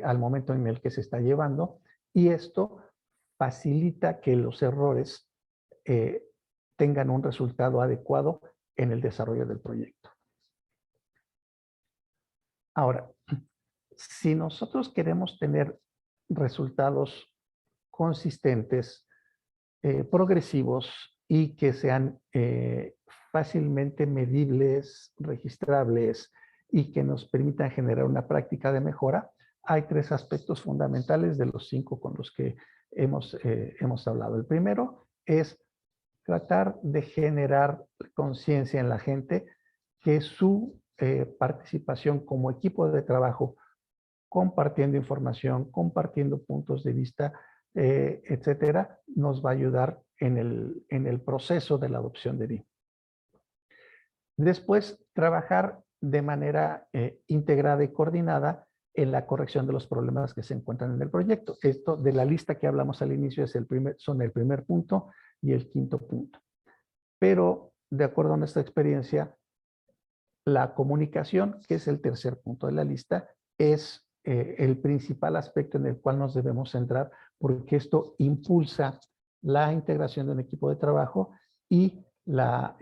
S3: al momento en el que se está llevando, y esto facilita que los errores tengan un resultado adecuado en el desarrollo del proyecto. Ahora, si nosotros queremos tener resultados consistentes, progresivos y que sean fácilmente medibles, registrables y que nos permitan generar una práctica de mejora, hay 3 aspectos fundamentales de los 5 con los que hemos hablado. El primero es tratar de generar conciencia en la gente que su participación como equipo de trabajo, compartiendo información, compartiendo puntos de vista, etcétera, nos va a ayudar en el proceso de la adopción de BIM. Después, trabajar de manera integrada y coordinada en la corrección de los problemas que se encuentran en el proyecto. Esto de la lista que hablamos al inicio son el primer punto y el quinto punto. Pero, de acuerdo a nuestra experiencia, la comunicación, que es el tercer punto de la lista, es el principal aspecto en el cual nos debemos centrar, porque esto impulsa la integración de un equipo de trabajo y la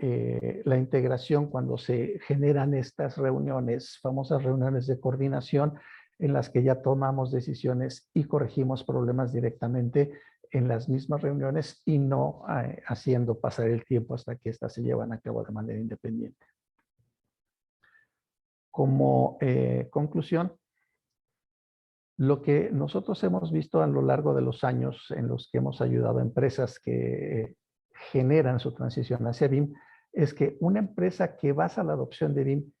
S3: integración cuando se generan estas reuniones, famosas reuniones de coordinación, en las que ya tomamos decisiones y corregimos problemas directamente en las mismas reuniones y no haciendo pasar el tiempo hasta que éstas se llevan a cabo de manera independiente. Como conclusión, lo que nosotros hemos visto a lo largo de los años en los que hemos ayudado a empresas que generan su transición hacia BIM, es que una empresa que basa la adopción de BIM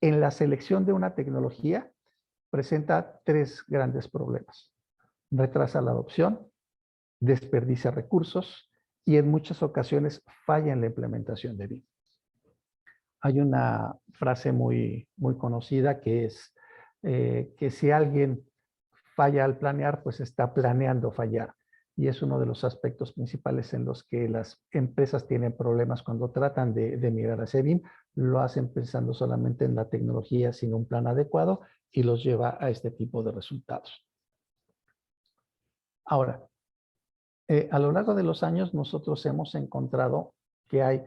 S3: en la selección de una tecnología presenta 3 grandes problemas. Retrasa la adopción, desperdicia recursos y en muchas ocasiones falla en la implementación de BIM. Hay una frase muy conocida que es que si alguien falla al planear, pues está planeando fallar. Y es uno de los aspectos principales en los que las empresas tienen problemas cuando tratan de migrar hacia BIM. Lo hacen pensando solamente en la tecnología sin un plan adecuado y los lleva a este tipo de resultados. Ahora, a lo largo de los años nosotros hemos encontrado que hay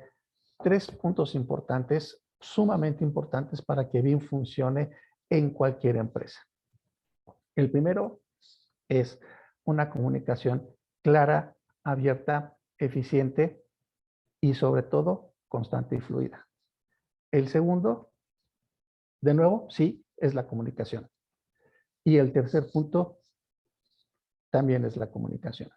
S3: 3 puntos importantes, sumamente importantes para que BIM funcione en cualquier empresa. El primero es una comunicación clara, abierta, eficiente y sobre todo constante y fluida. El segundo, de nuevo, sí, es la comunicación. Y el tercer punto también es la comunicación.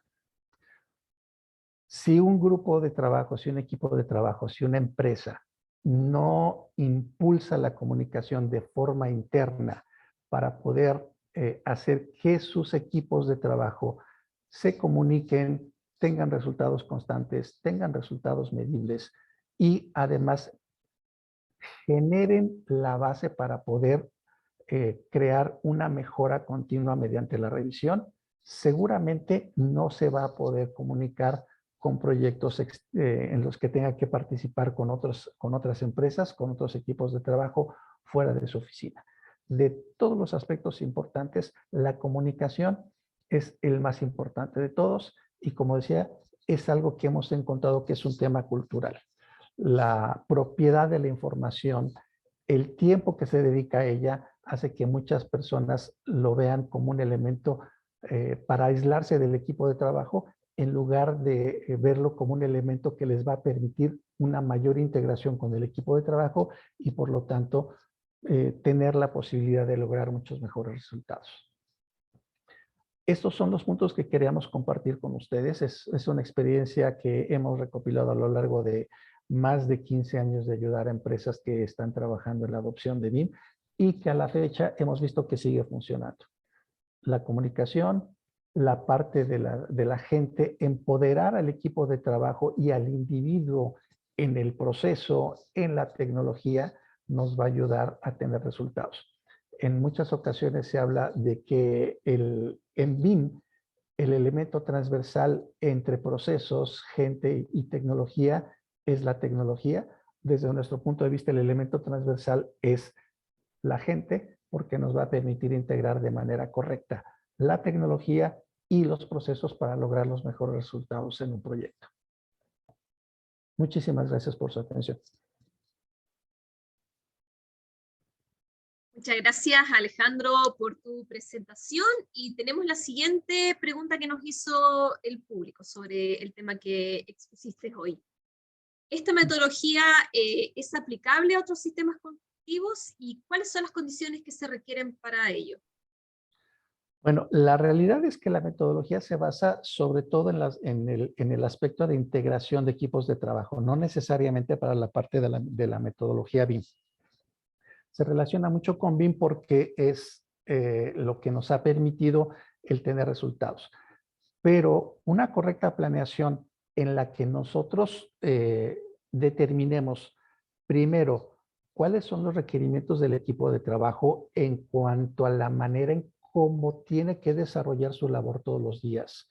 S3: Si un grupo de trabajo, si un equipo de trabajo, si una empresa no impulsa la comunicación de forma interna para poder hacer que sus equipos de trabajo se comuniquen, tengan resultados constantes, tengan resultados medibles y además generen la base para poder crear una mejora continua mediante la revisión. Seguramente no se va a poder comunicar con proyectos en los que tenga que participar con otras empresas, con otros equipos de trabajo fuera de su oficina. De todos los aspectos importantes, la comunicación es el más importante de todos y, como decía, es algo que hemos encontrado que es un tema cultural. La propiedad de la información, el tiempo que se dedica a ella, hace que muchas personas lo vean como un elemento para aislarse del equipo de trabajo, en lugar de verlo como un elemento que les va a permitir una mayor integración con el equipo de trabajo y, por lo tanto, tener la posibilidad de lograr muchos mejores resultados. Estos son los puntos que queríamos compartir con ustedes. Es una experiencia que hemos recopilado a lo largo de más de 15 años de ayudar a empresas que están trabajando en la adopción de BIM y que a la fecha hemos visto que sigue funcionando. La comunicación, la parte de la gente, empoderar al equipo de trabajo y al individuo en el proceso, en la tecnología, nos va a ayudar a tener resultados. En muchas ocasiones se habla de que en BIM, el elemento transversal entre procesos, gente y tecnología es la tecnología. Desde nuestro punto de vista, el elemento transversal es la gente, porque nos va a permitir integrar de manera correcta la tecnología y los procesos para lograr los mejores resultados en un proyecto. Muchísimas gracias por su atención.
S2: Muchas gracias, Alejandro, por tu presentación. Y tenemos la siguiente pregunta que nos hizo el público sobre el tema que expusiste hoy. ¿Esta metodología es aplicable a otros sistemas constructivos y cuáles son las condiciones que se requieren para ello?
S3: Bueno, la realidad es que la metodología se basa sobre todo en el aspecto de integración de equipos de trabajo, no necesariamente para la parte de la metodología BIM. Se relaciona mucho con BIM porque es lo que nos ha permitido el tener resultados. Pero una correcta planeación en la que nosotros determinemos primero cuáles son los requerimientos del equipo de trabajo en cuanto a la manera en cómo tiene que desarrollar su labor todos los días,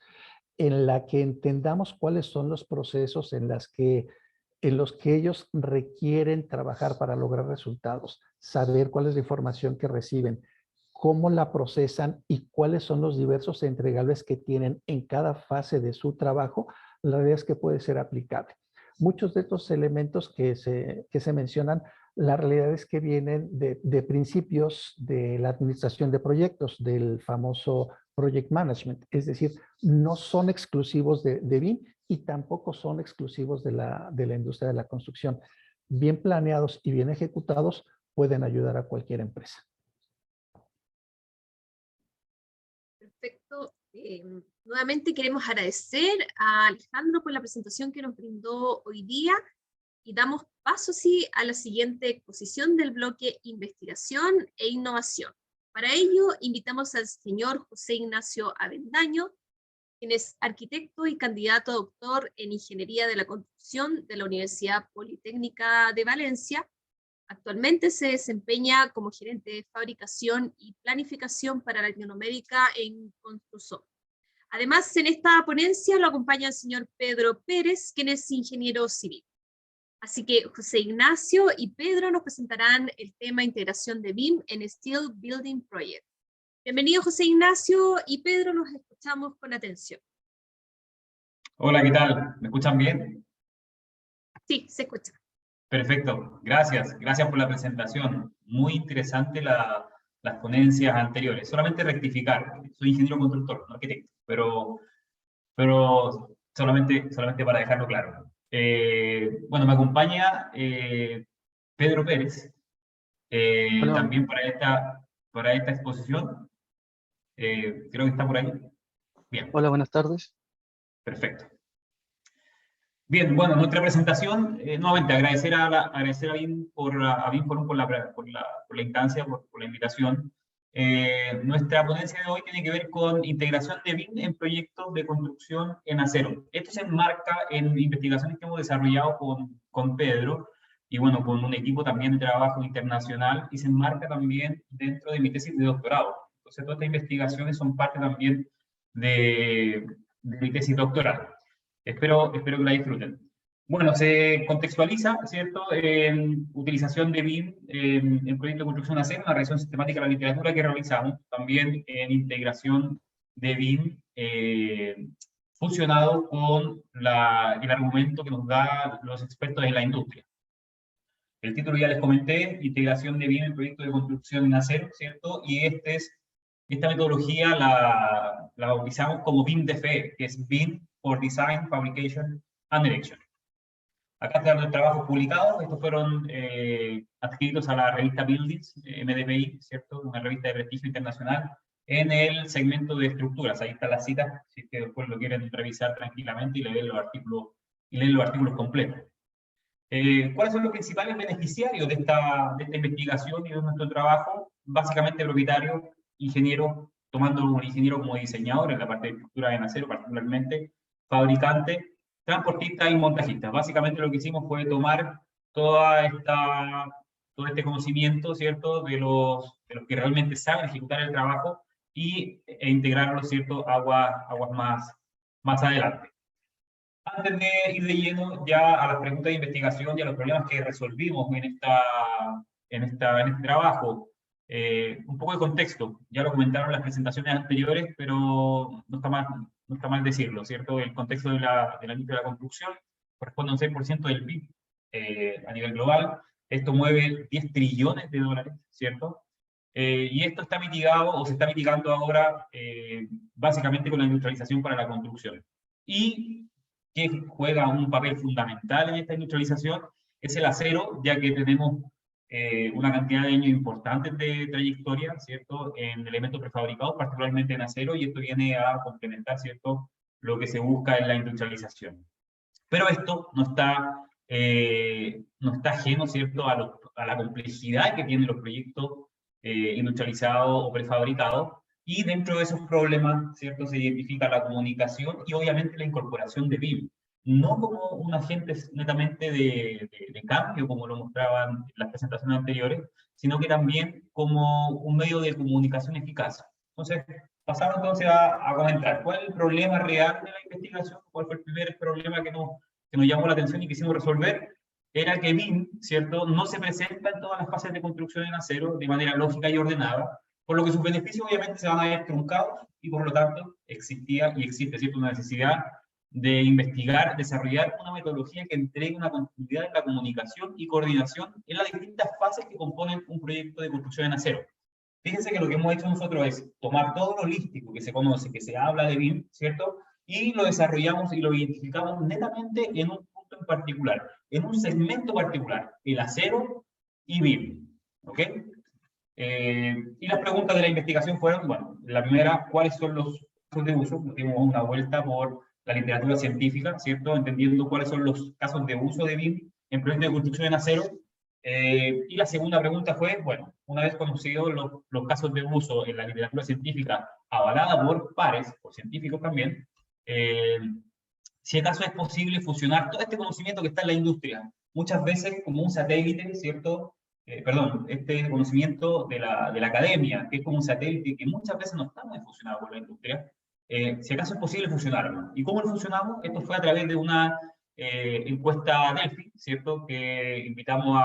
S3: en la que entendamos cuáles son los procesos en los que ellos requieren trabajar para lograr resultados, saber cuál es la información que reciben, cómo la procesan y cuáles son los diversos entregables que tienen en cada fase de su trabajo, la realidad es que puede ser aplicable. Muchos de estos elementos que se mencionan, la realidad es que vienen de principios de la administración de proyectos, del famoso Project Management, es decir, no son exclusivos de BIM y tampoco son exclusivos de la industria de la construcción. Bien planeados y bien ejecutados pueden ayudar a cualquier empresa.
S2: Perfecto. Nuevamente queremos agradecer a Alejandro por la presentación que nos brindó hoy día y damos paso sí, a la siguiente exposición del bloque Investigación e Innovación. Para ello invitamos al señor José Ignacio Avendaño, quien es arquitecto y candidato a doctor en Ingeniería de la Construcción de la Universidad Politécnica de Valencia. Actualmente se desempeña como gerente de fabricación y planificación para Latinoamérica en Construso. Además, en esta ponencia lo acompaña el señor Pedro Pérez, quien es ingeniero civil. Así que José Ignacio y Pedro nos presentarán el tema integración de BIM en Steel Building Project. Bienvenido José Ignacio y Pedro, nos escuchamos con atención.
S4: Hola, ¿qué tal? ¿Me escuchan bien?
S2: Sí, se escucha.
S4: Perfecto, gracias. Gracias por la presentación. Muy interesante las ponencias anteriores. Solamente rectificar, soy ingeniero constructor, no arquitecto, pero solamente para dejarlo claro. Bueno, me acompaña Pedro Pérez, también para esta exposición. Creo que está por ahí. Bien.
S5: Hola, buenas tardes.
S4: Perfecto. Bien, bueno, nuestra presentación, nuevamente agradecer a BIM por la instancia, por la invitación. Nuestra ponencia de hoy tiene que ver con integración de BIM en proyectos de construcción en acero. Esto se enmarca en investigaciones que hemos desarrollado con Pedro y bueno, con un equipo también de trabajo internacional, y se enmarca también dentro de mi tesis de doctorado. Entonces todas estas investigaciones son parte también de mi tesis doctoral. Espero que la disfruten. Bueno, se contextualiza, ¿cierto?, utilización de BIM en proyectos de construcción de acero, una revisión sistemática de la literatura que realizamos, también en integración de BIM fusionado con el argumento que nos dan los expertos en la industria. El título ya les comenté, integración de BIM en proyectos de construcción en acero, ¿cierto? Y esta metodología la bautizamos como BIM-DFE, que es BIM for Design, Fabrication and Erection. Acá están los trabajos publicados, estos fueron adscritos a la revista Buildings, MDPI, ¿cierto? Una revista de prestigio internacional, en el segmento de estructuras. Ahí está la cita, si es que después lo quieren revisar tranquilamente y leer los artículos completos. ¿Cuáles son los principales beneficiarios de esta investigación y de nuestro trabajo? Básicamente propietarios, ingenieros, tomando un ingeniero como diseñador en la parte de estructura en acero particularmente, fabricantes, transportistas y montajistas. Básicamente lo que hicimos fue tomar todo este conocimiento, ¿cierto?, de los que realmente saben ejecutar el trabajo e integrarlo, ¿cierto?, aguas más adelante. Antes de ir de lleno ya a las preguntas de investigación y a los problemas que resolvimos en este trabajo, un poco de contexto. Ya lo comentaron en las presentaciones anteriores, pero no está mal decirlo, ¿cierto? El contexto de la industria de la construcción corresponde a un 6% del PIB a nivel global. Esto mueve 10 trillones de dólares, ¿cierto? Y esto está mitigado, o se está mitigando ahora, básicamente con la industrialización para la construcción. Y que juega un papel fundamental en esta industrialización es el acero, ya que tenemos una cantidad de años importantes de trayectoria, ¿cierto?, en elementos prefabricados, particularmente en acero, y esto viene a complementar, ¿cierto?, lo que se busca en la industrialización. Pero esto no está ajeno, ¿cierto?, a la complejidad que tienen los proyectos industrializados o prefabricados, y dentro de esos problemas, ¿cierto?, se identifica la comunicación y obviamente la incorporación de BIM, no como un agente netamente de cambio, como lo mostraban en las presentaciones anteriores, sino que también como un medio de comunicación eficaz. Entonces, pasamos entonces a comentar cuál es el problema real de la investigación, cuál fue el primer problema que nos llamó la atención y quisimos resolver. Era que BIM, ¿cierto?, no se presenta en todas las fases de construcción en acero de manera lógica y ordenada, por lo que sus beneficios obviamente se van a ver truncados, y por lo tanto existía y existe, ¿cierto?, una necesidad de investigar, desarrollar una metodología que entregue una continuidad en la comunicación y coordinación en las distintas fases que componen un proyecto de construcción en acero. Fíjense que lo que hemos hecho nosotros es tomar todo lo holístico que se conoce, que se habla de BIM, ¿cierto?, y lo desarrollamos y lo identificamos netamente en un punto en particular, en un segmento particular, el acero y BIM, ¿ok? Y las preguntas de la investigación fueron, bueno, la primera, ¿cuáles son los casos de uso? Dimos una vuelta por la literatura científica, ¿cierto?, entendiendo cuáles son los casos de uso de BIM en proyectos de construcción en acero. Y la segunda pregunta fue, bueno, una vez conocidos los casos de uso en la literatura científica avalada por pares, por científicos también, si acaso es posible fusionar todo este conocimiento que está en la industria, muchas veces como un satélite, ¿cierto?, este conocimiento de la academia, que es como un satélite que muchas veces no está muy fusionado con la industria, si acaso es posible fusionarlo. ¿Y cómo lo fusionamos? Esto fue a través de una encuesta Delphi, ¿cierto?, que invitamos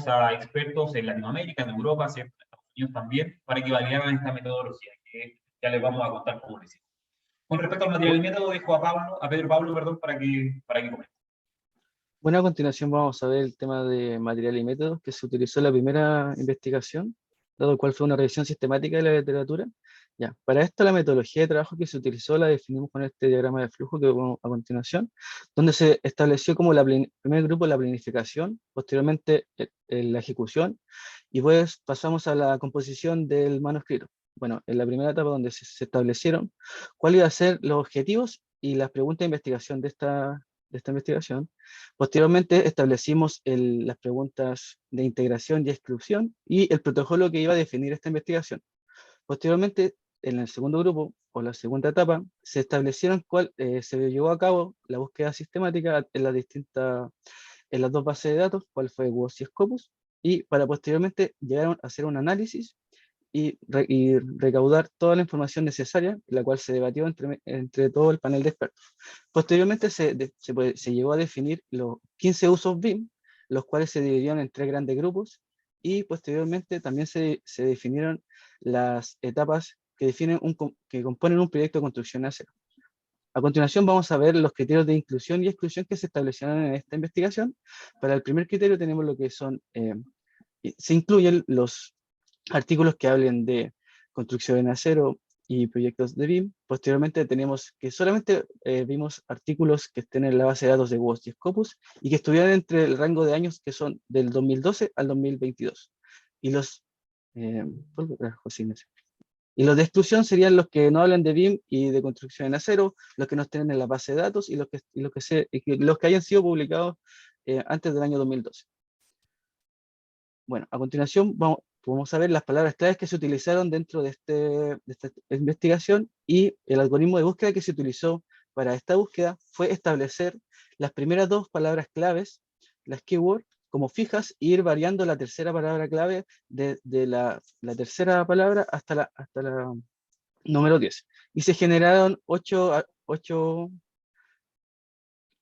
S4: a expertos en Latinoamérica, en Europa, ¿cierto?, en Estados Unidos también, para que validaran esta metodología, que ya les vamos a contar cómo lo hicimos. Con respecto al material y método, dejo a Pedro Pablo, perdón, para que comente.
S5: Bueno, a continuación vamos a ver el tema de material y métodos que se utilizó en la primera investigación, dado cual fue una revisión sistemática de la literatura. Ya, para esto la metodología de trabajo que se utilizó la definimos con este diagrama de flujo que vemos a continuación, donde se estableció como primer grupo la planificación, posteriormente la ejecución, y pues pasamos a la composición del manuscrito. Bueno, en la primera etapa donde se establecieron cuáles iban a ser los objetivos y las preguntas de investigación de de esta investigación. Posteriormente establecimos las preguntas de integración y exclusión y el protocolo que iba a definir esta investigación. Posteriormente, en el segundo grupo, o la segunda etapa, se establecieron se llevó a cabo la búsqueda sistemática en las dos bases de datos, cuál fue WOS y Scopus, y para posteriormente llegar a hacer un análisis y recaudar toda la información necesaria, la cual se debatió entre todo el panel de expertos. Posteriormente se llegó a definir los 15 usos BIM, los cuales se dividieron en 3 grandes grupos, y posteriormente también se definieron las etapas que componen un proyecto de construcción a cero. A continuación vamos a ver los criterios de inclusión y exclusión que se establecieron en esta investigación. Para el primer criterio tenemos lo que son, se incluyen los artículos que hablen de construcción en acero y proyectos de BIM. Posteriormente tenemos que solamente vimos artículos que estén en la base de datos de WOS y Scopus y que estuvieran entre el rango de años que son del 2012 al 2022. Y los de exclusión serían los que no hablan de BIM y de construcción en acero, los que no estén en la base de datos y los que hayan sido publicados antes del año 2012. Bueno, a continuación vamos a ver las palabras claves que se utilizaron dentro de esta investigación, y el algoritmo de búsqueda que se utilizó para esta búsqueda fue establecer las primeras 2 palabras claves, las keywords, como fijas, e ir variando la tercera palabra clave de la tercera palabra hasta la número 10. Y se generaron 8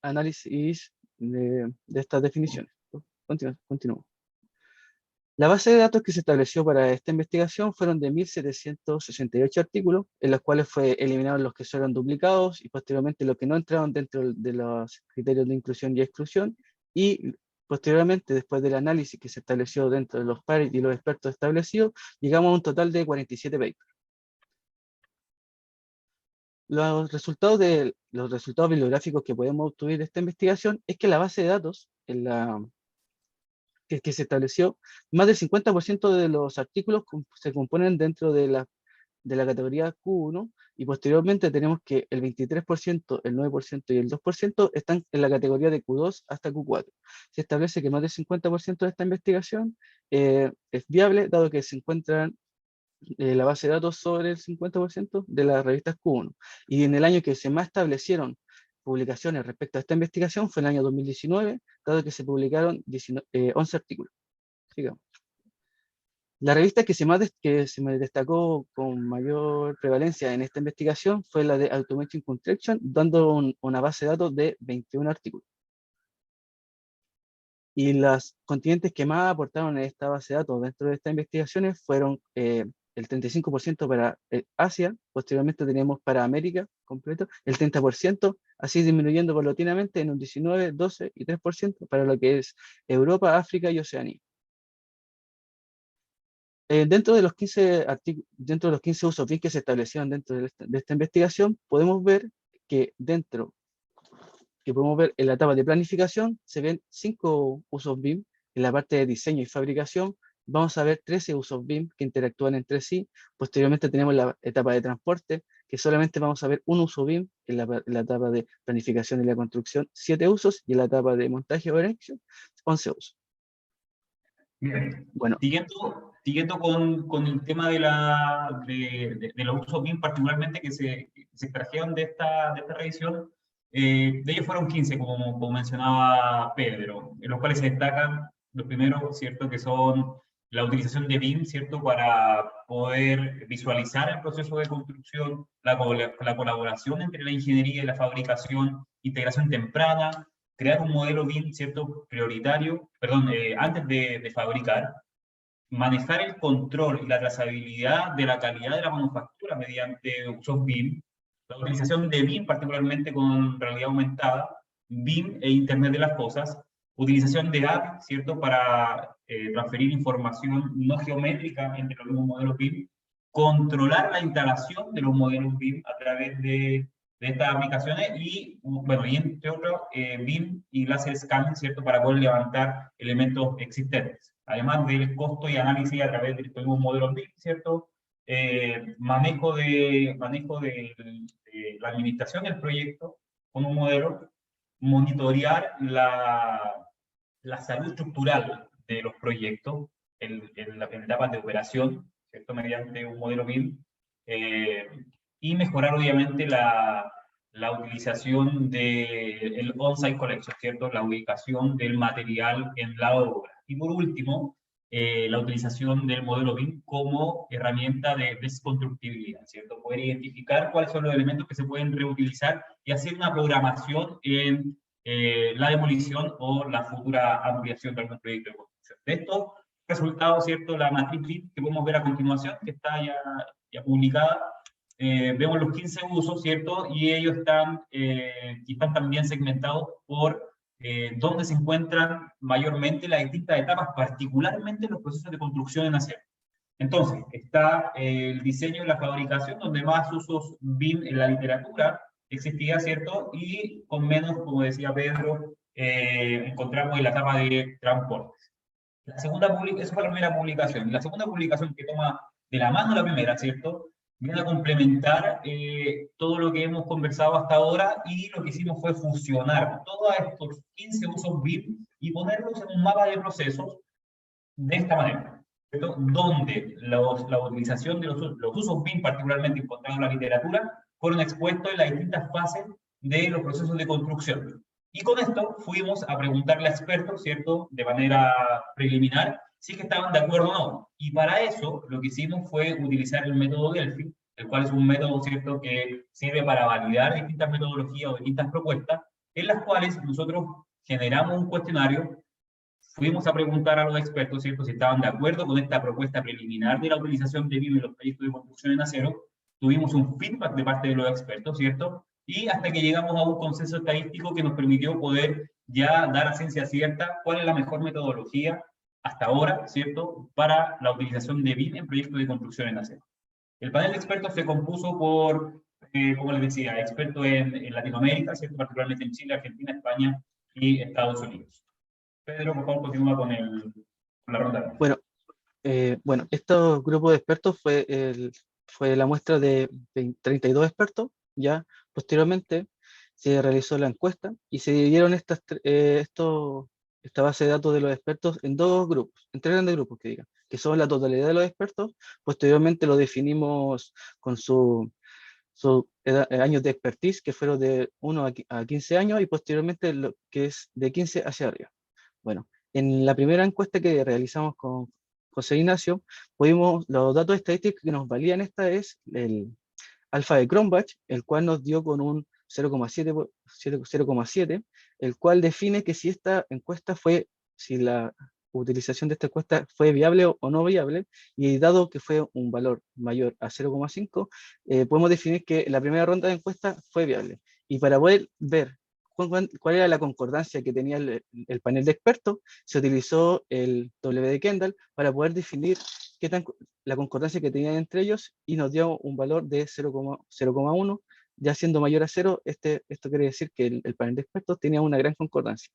S5: análisis de estas definiciones. Continúo. La base de datos que se estableció para esta investigación fueron de 1.768 artículos, en los cuales fue eliminados los que fueron duplicados y posteriormente los que no entraron dentro de los criterios de inclusión y exclusión, y posteriormente, después del análisis que se estableció dentro de los pares y los expertos establecidos, llegamos a un total de 47 papers. Los resultados bibliográficos que podemos obtener de esta investigación es que la base de datos que se estableció, más del 50% de los artículos se componen dentro de la categoría Q1, y posteriormente tenemos que el 23%, el 9% y el 2% están en la categoría de Q2 hasta Q4. Se establece que más del 50% de esta investigación es viable, dado que se encuentran la base de datos sobre el 50% de las revistas Q1. Y en el año que se más establecieron publicaciones respecto a esta investigación fue el año 2019, dado que se publicaron 11 artículos. Sigamos. La revista que se me destacó con mayor prevalencia en esta investigación fue la de Automation Construction, dando una base de datos de 21 artículos. Y las continentes que más aportaron en esta base de datos dentro de estas investigaciones fueron el 35% para Asia, posteriormente tenemos para América completo, el 30%, así disminuyendo paulatinamente en un 19, 12 y 3% para lo que es Europa, África y Oceanía. Dentro de los 15 usos BIM que se establecieron dentro de esta investigación, podemos ver que en la etapa de planificación se ven 5 usos BIM. En la parte de diseño y fabricación vamos a ver 13 usos BIM que interactúan entre sí. Posteriormente tenemos la etapa de transporte, que solamente vamos a ver un uso BIM. En la etapa de planificación y la construcción, 7 usos, y en la etapa de montaje o erección, 11 usos.
S4: Bien.
S5: Bueno,
S4: Siguiendo con el tema de los usos BIM, particularmente que se extrajeron de esta revisión, de ellos fueron 15, como mencionaba Pedro, en los cuales se destacan los primeros, ¿cierto?, que son la utilización de BIM, ¿cierto?, para poder visualizar el proceso de construcción, la colaboración entre la ingeniería y la fabricación, integración temprana, crear un modelo BIM, ¿cierto?, antes de fabricar, manejar el control y la trazabilidad de la calidad de la manufactura mediante usos BIM, la utilización de BIM particularmente con realidad aumentada, BIM e Internet de las Cosas, utilización de API, ¿cierto?, para transferir información no geométrica entre los mismos modelos BIM, controlar la instalación de los modelos BIM a través de estas aplicaciones y entre otros, BIM y láser scanning, ¿cierto?, para poder levantar elementos existentes. Además del costo y análisis a través de estos modelos BIM, ¿cierto?, manejo de la administración del proyecto con un modelo, monitorear la salud estructural de los proyectos en etapas de operación, ¿cierto? Mediante un modelo BIM, y mejorar obviamente la utilización del on-site collection, ¿cierto? La ubicación del material en la obra. Y por último, la utilización del modelo BIM como herramienta de desconstructibilidad, ¿cierto? Poder identificar cuáles son los elementos que se pueden reutilizar y hacer una programación en la demolición o la futura ampliación de algún proyecto de construcción. De estos resultados, ¿cierto? La matriz BIM que podemos ver a continuación, que está ya publicada, vemos los 15 usos, ¿cierto? Y ellos están también segmentados por dónde se encuentran mayormente las distintas etapas, particularmente los procesos de construcción en acero. Entonces, está el diseño y la fabricación, donde más usos BIM en la literatura existía, ¿cierto? Y con menos, como decía Pedro, encontramos en la etapa de transportes. Esa fue la primera publicación. Y la segunda publicación, que toma de la mano la primera, ¿cierto? Viene a complementar todo lo que hemos conversado hasta ahora, y lo que hicimos fue fusionar todos estos 15 usos BIM y ponerlos en un mapa de procesos de esta manera, ¿cierto? Donde la utilización de los usos BIM, particularmente encontrados en la literatura, fueron expuestos en las distintas fases de los procesos de construcción. Y con esto fuimos a preguntarle a expertos, ¿cierto?, de manera preliminar, si que estaban de acuerdo o no. Y para eso lo que hicimos fue utilizar el método Delphi, el cual es un método, ¿cierto?, que sirve para validar distintas metodologías o distintas propuestas, en las cuales nosotros generamos un cuestionario, fuimos a preguntar a los expertos, ¿cierto?, si estaban de acuerdo con esta propuesta preliminar de la utilización de BIM en los proyectos de construcción en acero. Tuvimos un feedback de parte de los expertos, ¿cierto?, y hasta que llegamos a un consenso estadístico que nos permitió poder ya dar a ciencia cierta cuál es la mejor metodología hasta ahora, ¿cierto?, para la utilización de BIM en proyectos de construcción en acero. El panel de expertos se compuso por, como les decía, expertos en Latinoamérica, ¿cierto?, particularmente en Chile, Argentina, España y Estados Unidos. Pedro, por favor, continúa con la ronda.
S5: Bueno, estos grupos de expertos fue la muestra de 32 expertos. Ya posteriormente se realizó la encuesta y se dividieron esta base de datos de los expertos en dos grupos, en tres grandes grupos, que son la totalidad de los expertos. Posteriormente lo definimos con su años de expertise, que fueron de 1 a 15 años, y posteriormente lo que es de 15 hacia arriba. Bueno, en la primera encuesta que realizamos con José Ignacio, los datos estadísticos que nos valían es el alfa de Cronbach, el cual nos dio con un 0,7, el cual define que si la utilización de esta encuesta fue viable o no viable, y dado que fue un valor mayor a 0,5, podemos definir que la primera ronda de encuesta fue viable. Y para poder ver cuál era la concordancia que tenía el panel de expertos, se utilizó el W de Kendall para poder definir la concordancia que tenían entre ellos, y nos dio un valor de 0,1, ya siendo mayor a 0. Esto quiere decir que el panel de expertos tenía una gran concordancia.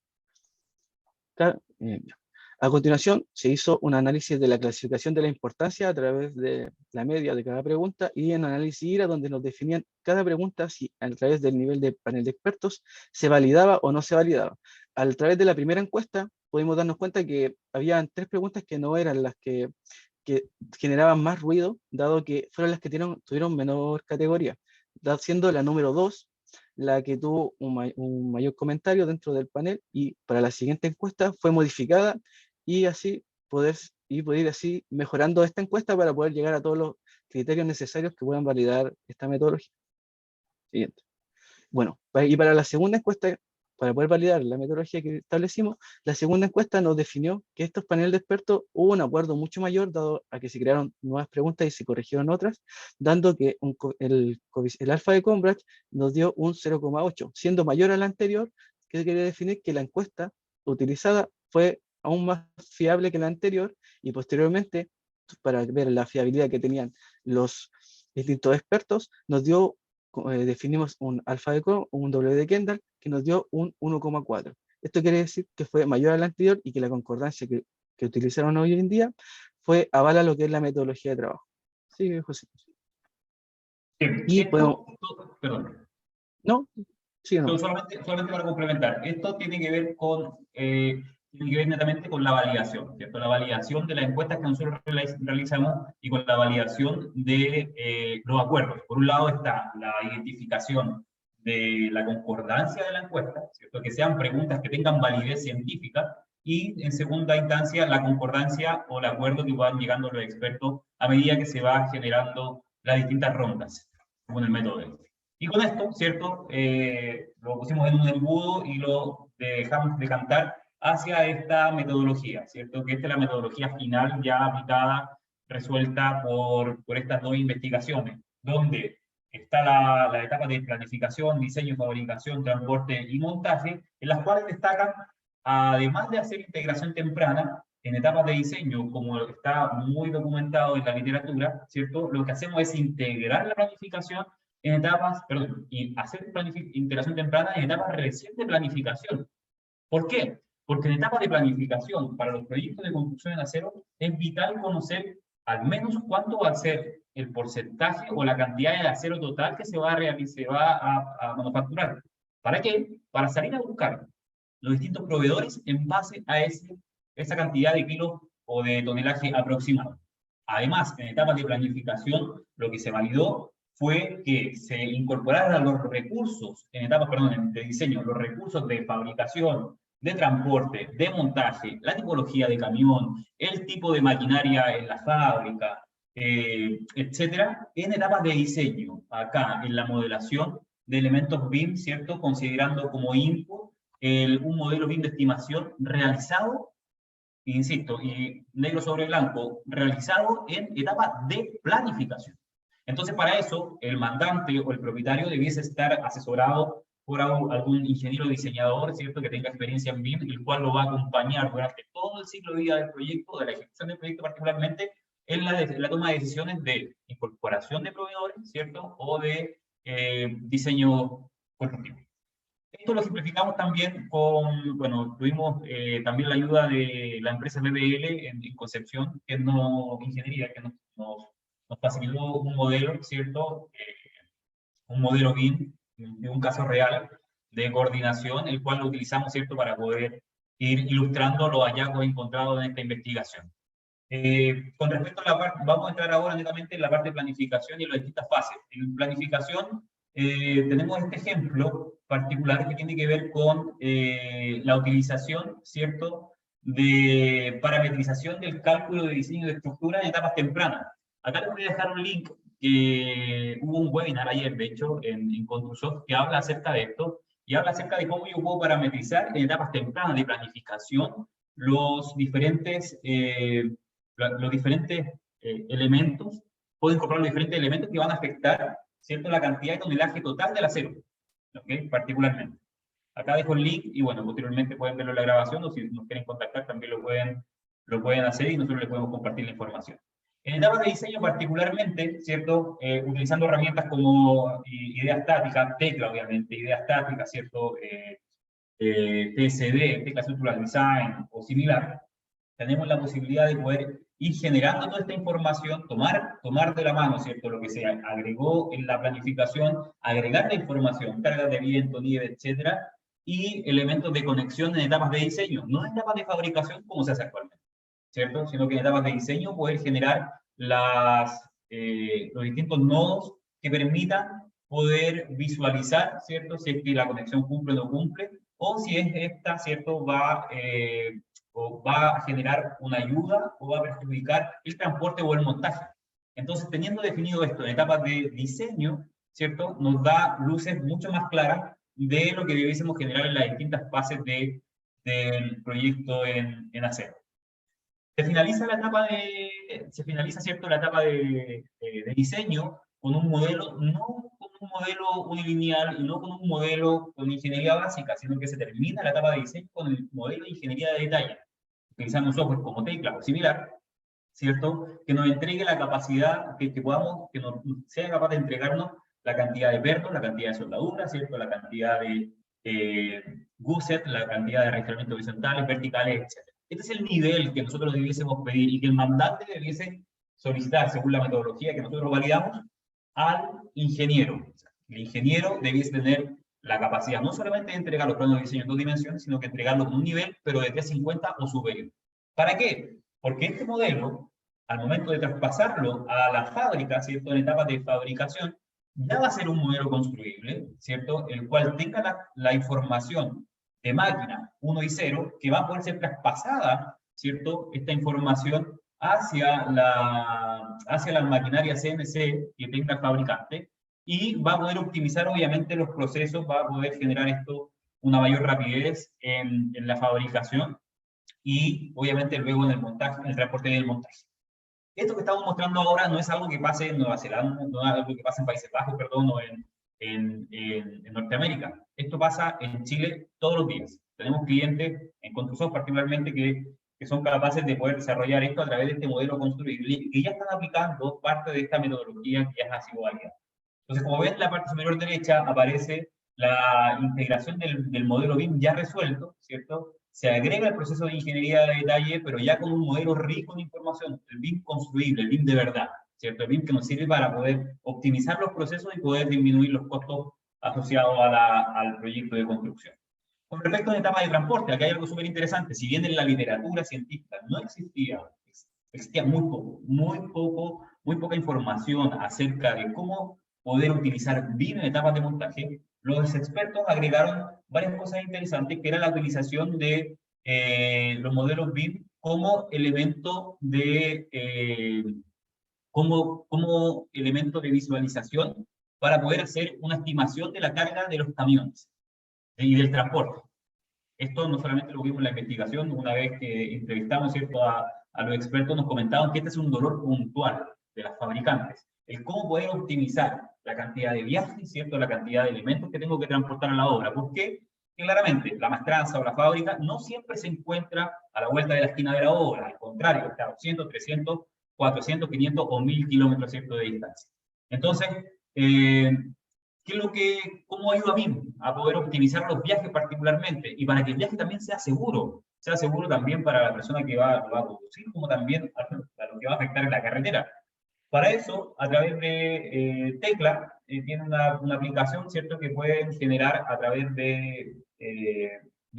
S5: A continuación, se hizo un análisis de la clasificación de la importancia a través de la media de cada pregunta, y en análisis IRA, donde nos definían cada pregunta si a través del nivel de panel de expertos se validaba o no se validaba. A través de la primera encuesta pudimos darnos cuenta que habían tres preguntas que no eran las que generaban más ruido, dado que fueron las que tuvieron menor categoría, siendo la número 2 la que tuvo un mayor comentario dentro del panel, y para la siguiente encuesta fue modificada, y así poder ir así mejorando esta encuesta para poder llegar a todos los criterios necesarios que puedan validar esta metodología. Siguiente. Bueno, y para la segunda encuesta, para poder validar la metodología que establecimos, la segunda encuesta nos definió que estos paneles de expertos hubo un acuerdo mucho mayor, dado a que se crearon nuevas preguntas y se corrigieron otras, dando que el alfa de Cronbach nos dio un 0,8, siendo mayor al anterior, que quiere definir que la encuesta utilizada fue aún más fiable que la anterior. Y posteriormente, para ver la fiabilidad que tenían los distintos expertos, definimos un alfa de Cronbach, un W de Kendall, que nos dio un 1,4. Esto quiere decir que fue mayor al anterior, y que la concordancia que utilizaron hoy en día avala lo que es la metodología de trabajo. Sí, José.
S4: Bien,
S5: Y podemos...
S4: Perdón.
S5: No, Sí, no.
S4: Solamente para complementar, esto tiene que ver netamente con la validación, ¿cierto? La validación de las encuestas que nosotros realizamos y con la validación de los acuerdos. Por un lado está la identificación de la concordancia de la encuesta, ¿cierto? Que sean preguntas que tengan validez científica, y en segunda instancia la concordancia o el acuerdo que van llegando los expertos a medida que se va generando las distintas rondas, según el método de este. Y con esto, ¿cierto? Lo pusimos en un embudo y lo dejamos decantar hacia esta metodología, ¿cierto? Que esta es la metodología final ya aplicada, resuelta por estas dos investigaciones, donde está la etapa de planificación, diseño, fabricación, transporte y montaje, en las cuales destacan, además de hacer integración temprana, en etapas de diseño, como está muy documentado en la literatura, ¿cierto? Lo que hacemos es integrar la planificación en etapas, perdón, y hacer integración temprana en etapas recién de planificación. ¿Por qué? Porque en etapas de planificación, para los proyectos de construcción en acero, es vital conocer al menos cuánto va a ser el porcentaje o la cantidad de acero total que se va a manufacturar. ¿Para qué? Para salir a buscar los distintos proveedores en base a esa cantidad de kilos o de tonelaje aproximado. Además, en etapas de planificación, lo que se validó fue que se incorporaran los recursos, en etapas, perdón, de diseño, los recursos de fabricación, de transporte, de montaje, la tipología de camión, el tipo de maquinaria en la fábrica, etcétera, en etapas de diseño, acá en la modelación de elementos BIM, ¿cierto? Considerando como input un modelo BIM de estimación realizado, insisto, y negro sobre blanco, realizado en etapa de planificación. Entonces, para eso, el mandante o el propietario debiese estar asesorado por algún ingeniero diseñador, ¿cierto?, que tenga experiencia en BIM, el cual lo va a acompañar durante todo el ciclo de vida del proyecto, de la ejecución del proyecto particularmente, en la toma de decisiones de incorporación de proveedores, ¿cierto?, o de diseño constructivo. Esto lo simplificamos también con, bueno, tuvimos también la ayuda de la empresa BBL en Concepción, que no ingeniería, que nos facilitó un modelo, ¿cierto? Un modelo BIM de un caso real de coordinación, el cual lo utilizamos, ¿cierto?, para poder ir ilustrando los hallazgos encontrados en esta investigación. Con respecto a la parte, vamos a entrar ahora netamente en la parte de planificación y en las distintas fases. En planificación tenemos este ejemplo particular que tiene que ver con la utilización, ¿cierto?, de parametrización del cálculo de diseño de estructura en etapas tempranas. Acá les voy a dejar un link que hubo un webinar ayer, de hecho, en Construsoft, que habla acerca de esto, y habla acerca de cómo yo puedo parametrizar en etapas tempranas de planificación los diferentes elementos, puedo incorporar los diferentes elementos que van a afectar, ¿cierto?, la cantidad de tonelaje total del acero, ¿okay?, particularmente. Acá dejo el link y bueno, posteriormente pueden verlo en la grabación, o si nos quieren contactar también lo pueden hacer y nosotros les podemos compartir la información. En etapas de diseño particularmente, ¿cierto?, utilizando herramientas como idea estática, tecla obviamente, idea estática, ¿cierto?, TSD, Tecla Structural Design o similar, tenemos la posibilidad de poder ir generando toda esta información, tomar de la mano, ¿cierto?, lo que se agregó en la planificación, agregar la información, cargas de viento, nieve, etcétera, y elementos de conexión en etapas de diseño, no en etapas de fabricación como se hace actualmente, ¿cierto?, sino que en etapas de diseño poder generar los distintos nodos que permitan poder visualizar, ¿cierto?, si es que la conexión cumple o no cumple, o si es esta, ¿cierto?, va a generar una ayuda o va a perjudicar el transporte o el montaje. Entonces, teniendo definido esto en etapas de diseño, ¿cierto?, nos da luces mucho más claras de lo que debiésemos generar en las distintas fases del proyecto en acero. Se finaliza, ¿cierto?, la etapa de diseño con un modelo, no con un modelo unilineal y no con un modelo con ingeniería básica, sino que se termina la etapa de diseño con el modelo de ingeniería de detalle, utilizando software como Tecla o similar, ¿cierto?, que nos entregue la capacidad, que nos sea capaz de entregarnos la cantidad de pernos, la cantidad de soldadura, ¿cierto?, la cantidad de gusset, la cantidad de registramientos horizontales, verticales, etc. Este es el nivel que nosotros debiésemos pedir y que el mandante debiese solicitar, según la metodología que nosotros validamos, al ingeniero. El ingeniero debiese tener la capacidad no solamente de entregar los planos de diseño en 2 dimensiones, sino que entregarlo con un nivel, pero de 350 o superior. ¿Para qué? Porque este modelo, al momento de traspasarlo a la fábrica, ¿cierto? En etapas de fabricación, ya va a ser un modelo construible, ¿cierto? El cual tenga la información de máquina 1 y 0, que va a poder ser traspasada, ¿cierto? Esta información hacia la maquinaria CNC que tenga el fabricante, y va a poder optimizar obviamente los procesos, va a poder generar esto una mayor rapidez en la fabricación, y obviamente luego en el montaje, en el transporte y el montaje. Esto que estamos mostrando ahora no es algo que pase en Nueva Zelanda, no es algo que pase en Países Bajos, perdón, o en Norteamérica. Esto pasa en Chile todos los días. Tenemos clientes, en Construsoft particularmente, que son capaces de poder desarrollar esto a través de este modelo construible, y que ya están aplicando parte de esta metodología que ya ha sido válida. Entonces, como ven, en la parte superior derecha aparece la integración del modelo BIM ya resuelto, ¿cierto? Se agrega el proceso de ingeniería de detalle, pero ya con un modelo rico en información, el BIM construible, el BIM de verdad, ¿cierto? El BIM que nos sirve para poder optimizar los procesos y poder disminuir los costos asociados al proyecto de construcción. Con respecto a la etapa de transporte, aquí hay algo súper interesante. Si bien en la literatura científica no existía muy poca información acerca de cómo poder utilizar BIM en etapas de montaje, los expertos agregaron varias cosas interesantes, que era la utilización de los modelos BIM como elemento como elemento de visualización para poder hacer una estimación de la carga de los camiones y del transporte. Esto no solamente lo vimos en la investigación, una vez que entrevistamos, ¿cierto?, a los expertos, nos comentaban que este es un dolor puntual de las fabricantes, el cómo poder optimizar la cantidad de viajes, ¿cierto?, la cantidad de elementos que tengo que transportar a la obra. ¿Por qué? Que claramente la maestranza o la fábrica no siempre se encuentra a la vuelta de la esquina de la obra, al contrario, está a 200, 300, 400, 500 o 1000 kilómetros, ¿cierto?, de distancia. Entonces, ¿cómo ayuda a BIM a poder optimizar los viajes particularmente? Y para que el viaje también sea seguro también para la persona que va a conducir, como también a lo que va a afectar en la carretera. Para eso, a través de Tecla, tiene una aplicación, ¿cierto?, que pueden generar a través de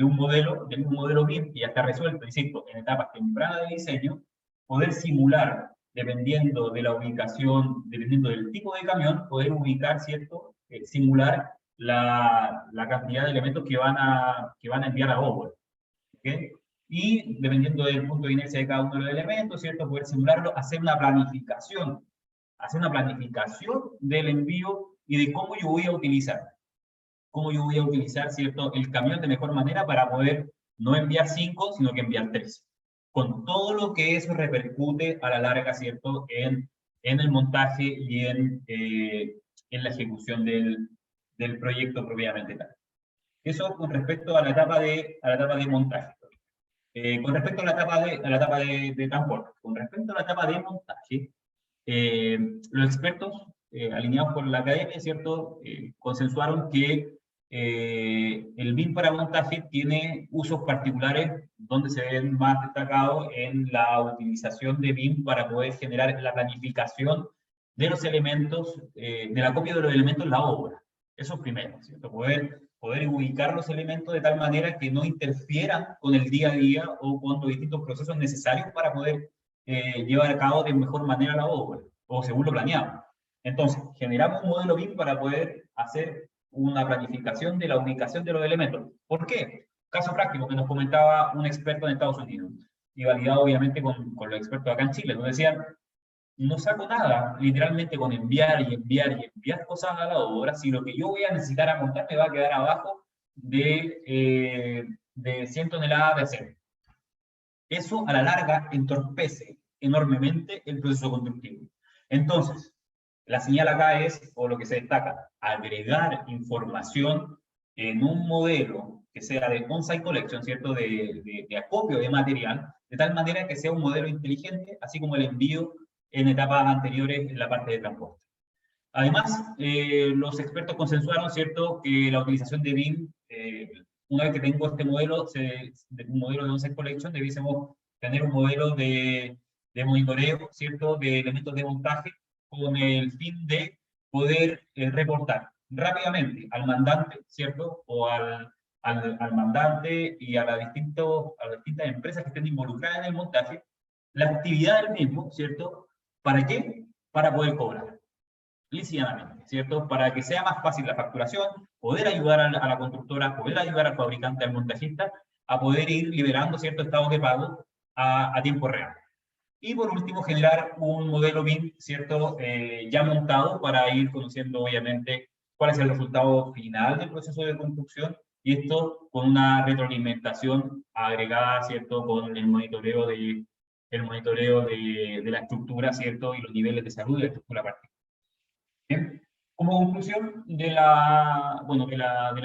S4: un modelo BIM que ya está resuelto, insisto, en etapas tempranas de diseño, poder simular, dependiendo de la ubicación, dependiendo del tipo de camión, poder ubicar, ¿cierto?, simular la cantidad de elementos que van a enviar a obra. ¿Okay? Y dependiendo del punto de inercia de cada uno de los elementos, ¿cierto?, poder simularlo, hacer una planificación del envío y de cómo yo voy a utilizar, ¿cierto?, el camión de mejor manera para poder no enviar 5, sino que enviar 3. Con todo lo que eso repercute a la larga, ¿cierto?, en el montaje y en la ejecución del proyecto propiamente tal. Eso con respecto a la etapa de montaje. Con respecto a la etapa de transporte. Con respecto a la etapa de montaje, los expertos alineados por la academia, ¿cierto?, consensuaron que el BIM para montaje tiene usos particulares donde se ven más destacados en la utilización de BIM para poder generar la planificación de los elementos, de la copia de los elementos en la obra. Eso es primero, ¿cierto? Poder ubicar los elementos de tal manera que no interfieran con el día a día o con los distintos procesos necesarios para poder llevar a cabo de mejor manera la obra, o según lo planeado. Entonces, generamos un modelo BIM para poder hacer una planificación de la ubicación de los elementos. ¿Por qué? Caso práctico que nos comentaba un experto en Estados Unidos, y validado obviamente con los expertos acá en Chile, nos decían, no saco nada, literalmente, con enviar cosas a la obra, si lo que yo voy a necesitar a montar me va a quedar abajo de 100 toneladas de acero. Eso a la larga entorpece enormemente el proceso constructivo. Entonces, la señal acá es, o lo que se destaca, agregar información en un modelo que sea de on-site collection, ¿cierto?, de acopio de material, de tal manera que sea un modelo inteligente, así como el envío en etapas anteriores en la parte de transporte. Además, los expertos consensuaron, ¿cierto?, que la utilización de BIM, una vez que tengo este modelo, un modelo de on-site collection, debiésemos tener un modelo de monitoreo, ¿cierto?, de elementos de montaje, con el fin de poder reportar rápidamente al mandante, ¿cierto? O al mandante y a las distintas empresas que estén involucradas en el montaje, la actividad del mismo, ¿cierto? ¿Para qué? Para poder cobrar, lícitamente, ¿cierto? Para que sea más fácil la facturación, poder ayudar a la constructora, poder ayudar al fabricante, al montajista, a poder ir liberando ciertos estados de pago a tiempo real. Y por último, generar un modelo BIM, ¿cierto? Ya montado para ir conociendo, obviamente, cuál es el resultado final del proceso de construcción, y esto con una retroalimentación agregada, ¿cierto? Con el monitoreo de la estructura, ¿cierto? Y los niveles de salud de la estructura particular. Bien. Como conclusión de la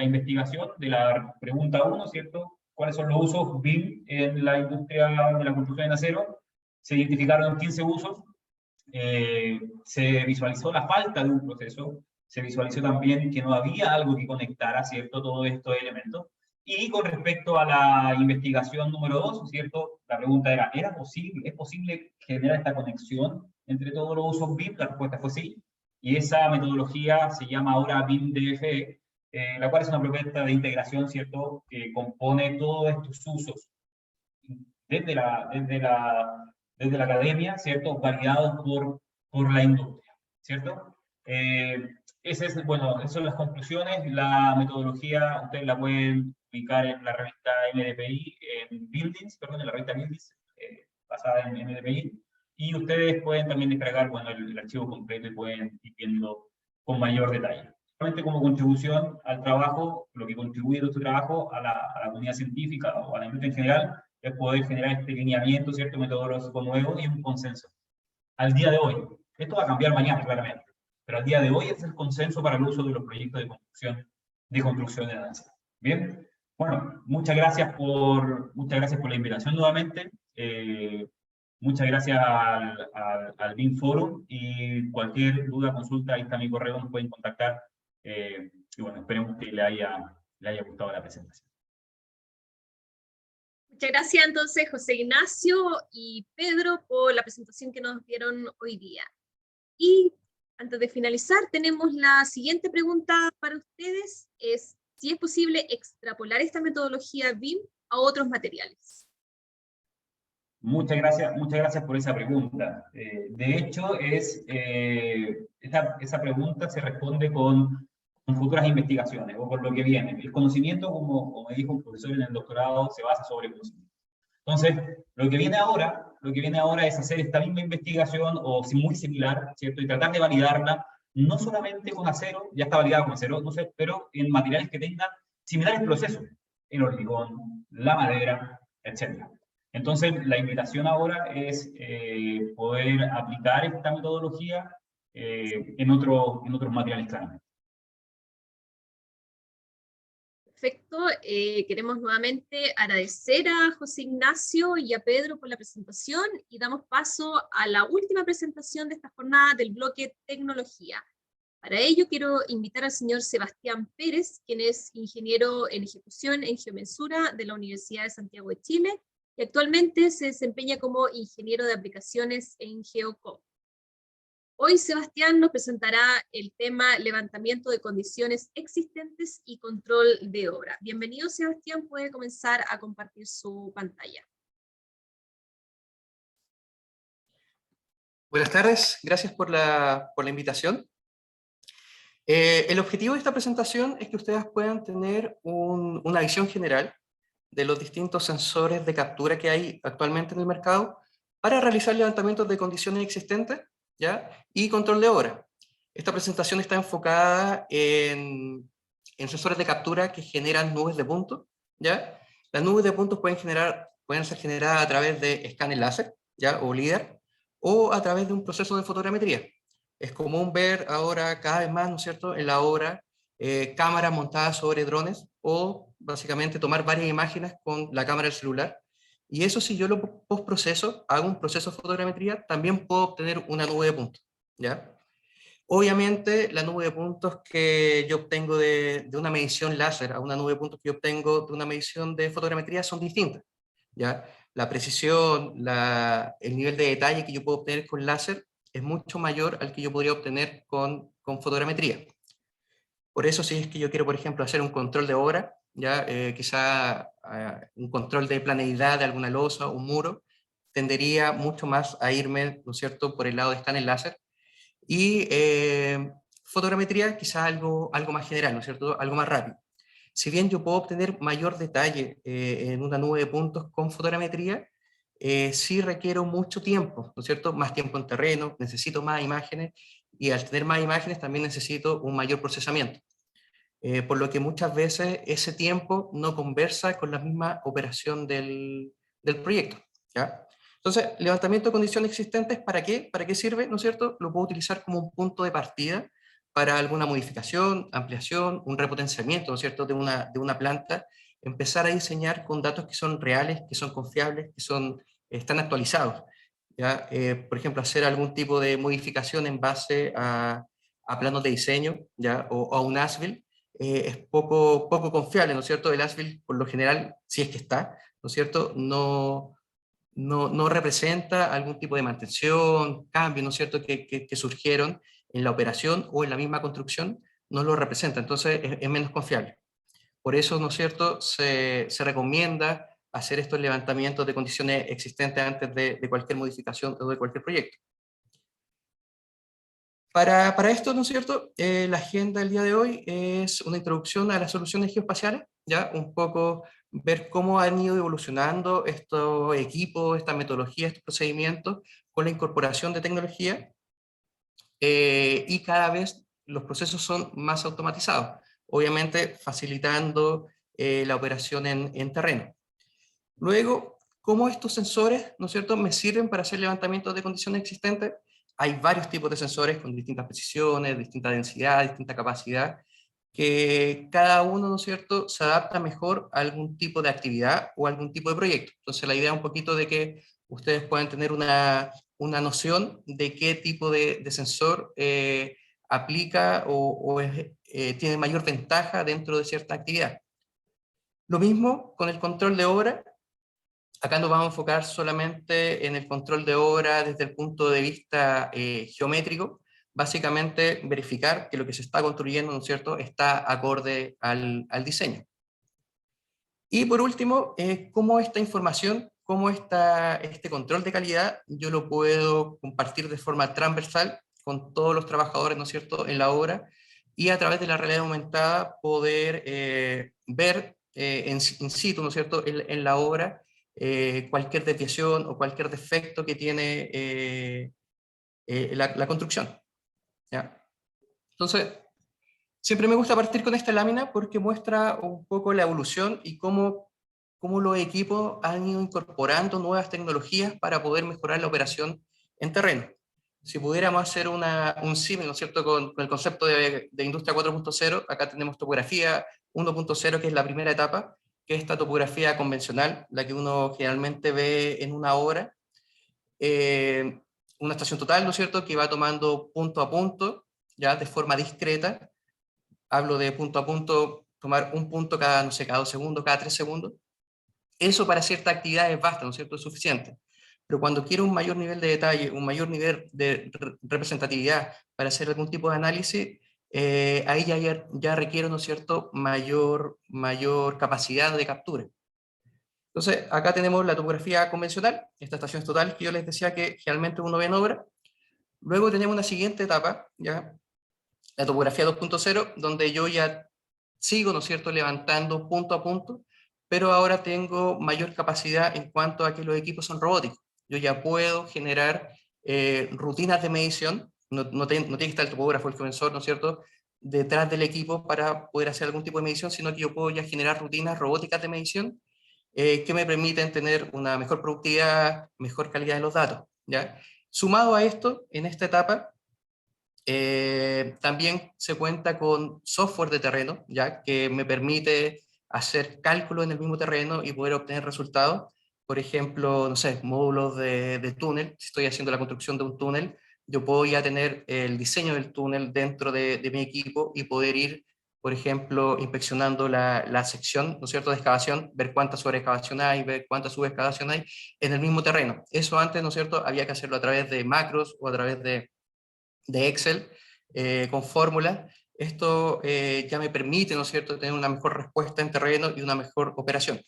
S4: investigación, de la pregunta 1, ¿cierto? ¿Cuáles son los usos BIM en la industria de la construcción en acero? Se identificaron 15 usos, se visualizó la falta de un proceso, se visualizó también que no había algo que conectara, ¿cierto?, todos estos elementos. Y con respecto a la investigación número 2, ¿cierto?, la pregunta era, ¿es posible generar esta conexión entre todos los usos BIM? La respuesta fue sí, y esa metodología se llama ahora BIM DFE, la cual es una propuesta de integración, ¿cierto?, que compone todos estos usos desde la academia, ¿cierto?, validados por la industria, ¿cierto? Esas son las conclusiones. La metodología ustedes la pueden ubicar en la revista MDPI, en la revista Buildings, basada en MDPI, y ustedes pueden también descargar, el archivo completo y pueden ir viendo con mayor detalle. Como contribución al trabajo, lo que contribuye a nuestro trabajo a la comunidad científica o a la industria en general, es poder generar este lineamiento, ¿cierto?, metodológico nuevo y un consenso. Al día de hoy, esto va a cambiar mañana, claramente, pero al día de hoy es el consenso para el uso de los proyectos de construcción de danza. Bien, bueno, muchas gracias por la invitación nuevamente. Muchas gracias al BIM Forum, y cualquier duda, consulta, ahí está mi correo, nos pueden contactar. Y bueno, esperemos que le haya gustado la presentación.
S2: Muchas gracias entonces, José Ignacio y Pedro, por la presentación que nos dieron hoy día. Y antes de finalizar, tenemos la siguiente pregunta para ustedes, es si es posible extrapolar esta metodología BIM a otros materiales.
S4: Muchas gracias por esa pregunta. De hecho, esa pregunta se responde con futuras investigaciones o con lo que viene. El conocimiento, como me dijo un profesor en el doctorado, se basa sobre el conocimiento. Entonces, lo que viene ahora es hacer esta misma investigación, o muy similar, ¿cierto? Y tratar de validarla, no solamente con acero, ya está validado con acero, no sé, pero en materiales que tengan similares procesos, el hormigón, la madera, etc. Entonces, la invitación ahora es poder aplicar esta metodología en otros materiales claramente.
S2: Perfecto, queremos nuevamente agradecer a José Ignacio y a Pedro por la presentación, y damos paso a la última presentación de esta jornada del bloque Tecnología. Para ello quiero invitar al señor Sebastián Pérez, quien es ingeniero en ejecución en geomensura de la Universidad de Santiago de Chile, y actualmente se desempeña como ingeniero de aplicaciones en GeoCom. Hoy Sebastián nos presentará el tema levantamiento de condiciones existentes y control de obra. Bienvenido, Sebastián, puede comenzar a compartir su pantalla.
S6: Buenas tardes, gracias por la invitación. El objetivo de esta presentación es que ustedes puedan tener una visión general de los distintos sensores de captura que hay actualmente en el mercado para realizar levantamientos de condiciones existentes, ¿ya?, y control de obra. Esta presentación está enfocada en sensores de captura que generan nubes de puntos, ¿ya? Las nubes de puntos pueden ser generadas a través de escáner láser, ¿ya?, o LIDAR, o a través de un proceso de fotogrametría. Es común ver ahora cada vez más, ¿no es cierto?, en la obra, cámaras montadas sobre drones, o básicamente tomar varias imágenes con la cámara del celular. Y eso, si yo lo postproceso, hago un proceso de fotogrametría, también puedo obtener una nube de puntos, ¿ya? Obviamente, la nube de puntos que yo obtengo de una medición láser a una nube de puntos que yo obtengo de una medición de fotogrametría son distintas, ¿ya? La precisión, el nivel de detalle que yo puedo obtener con láser es mucho mayor al que yo podría obtener con fotogrametría. Por eso si es que yo quiero, por ejemplo, hacer un control de obra, ya quizá un control de planeidad de alguna losa, un muro, tendería mucho más a irme, ¿no es cierto?, por el lado de escáner láser. Y fotogrametría quizá algo más general, ¿no es cierto?, algo más rápido. Si bien yo puedo obtener mayor detalle en una nube de puntos con fotogrametría, sí requiero mucho tiempo, ¿no es cierto?, más tiempo en terreno, necesito más imágenes, y al tener más imágenes también necesito un mayor procesamiento. Por lo que muchas veces ese tiempo no conversa con la misma operación del proyecto, ¿ya? Entonces, levantamiento de condiciones existentes, ¿para qué? ¿Para qué sirve? ¿No es cierto? Lo puedo utilizar como un punto de partida para alguna modificación, ampliación, un repotenciamiento, ¿no es cierto?, de una planta, empezar a diseñar con datos que son reales, que son confiables, están actualizados, ¿ya? Por ejemplo, hacer algún tipo de modificación en base a planos de diseño, ¿ya? O a un ASBIL, es poco confiable, ¿no es cierto? El ASBIL, por lo general, si es que está, ¿no es cierto?, no representa algún tipo de mantención, cambio, ¿no es cierto?, que surgieron en la operación o en la misma construcción, no lo representa, entonces es menos confiable. Por eso, ¿no es cierto?, se recomienda hacer estos levantamientos de condiciones existentes antes de cualquier modificación o de cualquier proyecto. Para esto, ¿no es cierto?, la agenda del día de hoy es una introducción a las soluciones geoespaciales, ya un poco ver cómo han ido evolucionando estos equipos, esta metodología, estos procedimientos, con la incorporación de tecnología, y cada vez los procesos son más automatizados, obviamente facilitando la operación en terreno. Luego, ¿cómo estos sensores, ¿no es cierto?, me sirven para hacer levantamientos de condiciones existentes? Hay varios tipos de sensores con distintas precisiones, distinta densidad, distinta capacidad, que cada uno, ¿no es cierto?, se adapta mejor a algún tipo de actividad o algún tipo de proyecto. Entonces la idea es un poquito de que ustedes puedan tener una noción de qué tipo de sensor aplica tiene mayor ventaja dentro de cierta actividad. Lo mismo con el control de obra. Acá nos vamos a enfocar solamente en el control de obra desde el punto de vista geométrico, básicamente verificar que lo que se está construyendo, ¿no es cierto?, está acorde al diseño. Y por último, cómo esta información, cómo este control de calidad, yo lo puedo compartir de forma transversal con todos los trabajadores, ¿no es cierto?, en la obra, y a través de la realidad aumentada poder ver in situ, ¿no es cierto?, en la obra, cualquier desviación o cualquier defecto que tiene la construcción, ¿ya? Entonces, siempre me gusta partir con esta lámina porque muestra un poco la evolución y cómo los equipos han ido incorporando nuevas tecnologías para poder mejorar la operación en terreno. Si pudiéramos hacer un símil, ¿no es cierto?, con el concepto de industria 4.0, acá tenemos topografía 1.0, que es la primera etapa, que es esta topografía convencional, la que uno generalmente ve en una obra, una estación total, ¿no es cierto?, que va tomando punto a punto, ya de forma discreta. Hablo de punto a punto, tomar un punto cada, no sé, cada 2 segundos, cada 3 segundos. Eso para cierta actividad es basta, ¿no es cierto?, es suficiente. Pero cuando quiero un mayor nivel de detalle, un mayor nivel de representatividad para hacer algún tipo de análisis, ahí ya requiero, ¿no es cierto?, mayor capacidad de captura. Entonces, acá tenemos la topografía convencional, esta estación total que yo les decía que generalmente uno ve en obra. Luego tenemos una siguiente etapa, ¿ya?, la topografía 2.0, donde yo ya sigo, ¿no es cierto?, levantando punto a punto, pero ahora tengo mayor capacidad en cuanto a que los equipos son robóticos. Yo ya puedo generar rutinas de medición, no tiene que estar el topógrafo, el geomensor, ¿no es cierto?, detrás del equipo para poder hacer algún tipo de medición, sino que yo puedo ya generar rutinas robóticas de medición que me permiten tener una mejor productividad, mejor calidad de los datos, ¿ya? Sumado a esto, en esta etapa, también se cuenta con software de terreno, ya que me permite hacer cálculos en el mismo terreno y poder obtener resultados. Por ejemplo, no sé, módulos de túnel. Si estoy haciendo la construcción de un túnel, yo puedo ya tener el diseño del túnel dentro de mi equipo y poder ir, por ejemplo, inspeccionando la sección, ¿no es cierto?, de excavación, ver cuánta sobreexcavación hay, ver cuánta subexcavación hay en el mismo terreno. Eso antes, ¿no es cierto?, había que hacerlo a través de macros o a través de Excel, con fórmulas, Esto ya me permite, ¿no es cierto?, tener una mejor respuesta en terreno y una mejor operación.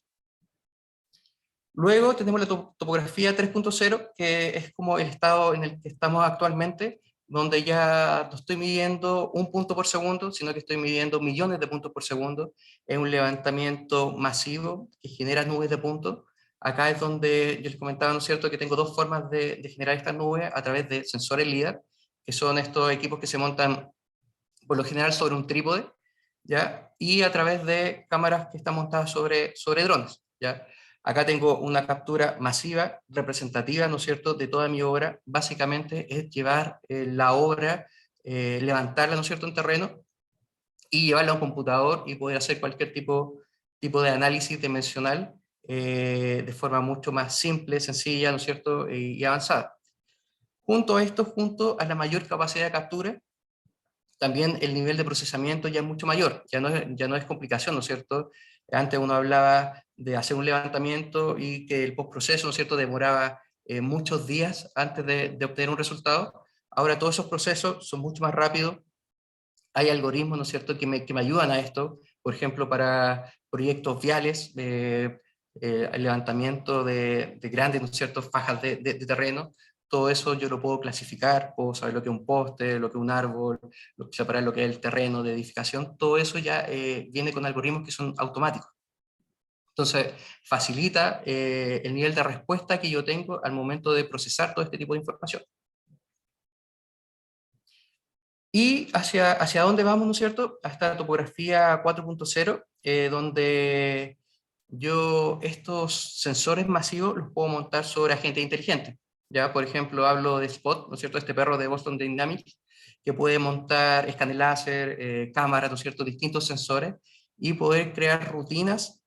S6: Luego tenemos la topografía 3.0, que es como el estado en el que estamos actualmente, donde ya no estoy midiendo un punto por segundo, sino que estoy midiendo millones de puntos por segundo. Es un levantamiento masivo que genera nubes de puntos. Acá es donde yo les comentaba, ¿no es cierto?, que tengo dos formas de generar estas nubes a través de sensores LIDAR, que son estos equipos que se montan por lo general sobre un trípode, ¿ya? Y a través de cámaras que están montadas sobre drones, ¿ya? Acá tengo una captura masiva, representativa, ¿no es cierto?, de toda mi obra. Básicamente es llevar la obra, levantarla, ¿no es cierto?, en terreno, y llevarla a un computador y poder hacer cualquier tipo de análisis dimensional de forma mucho más simple, sencilla, ¿no es cierto?, y avanzada. Junto a esto, junto a la mayor capacidad de captura, también el nivel de procesamiento ya es mucho mayor, ya no es complicación, ¿no es cierto? Antes uno hablaba de hacer un levantamiento y que el postproceso, ¿no es cierto?, demoraba muchos días antes de obtener un resultado. Ahora todos esos procesos son mucho más rápidos. Hay algoritmos, ¿no es cierto?, que me ayudan a esto, por ejemplo, para proyectos viales, el levantamiento de grandes, ¿no es cierto?, fajas de terreno. Todo eso yo lo puedo clasificar, puedo saber lo que es un poste, lo que es un árbol, separar lo que es el terreno de edificación. Todo eso ya viene con algoritmos que son automáticos. Entonces, facilita el nivel de respuesta que yo tengo al momento de procesar todo este tipo de información. Y hacia dónde vamos, ¿no es cierto? A esta topografía 4.0, donde yo estos sensores masivos los puedo montar sobre agentes inteligentes. Ya, por ejemplo, hablo de Spot, ¿no es cierto?, este perro de Boston Dynamics, que puede montar escáner láser, cámaras, ¿no es cierto?, distintos sensores, y poder crear rutinas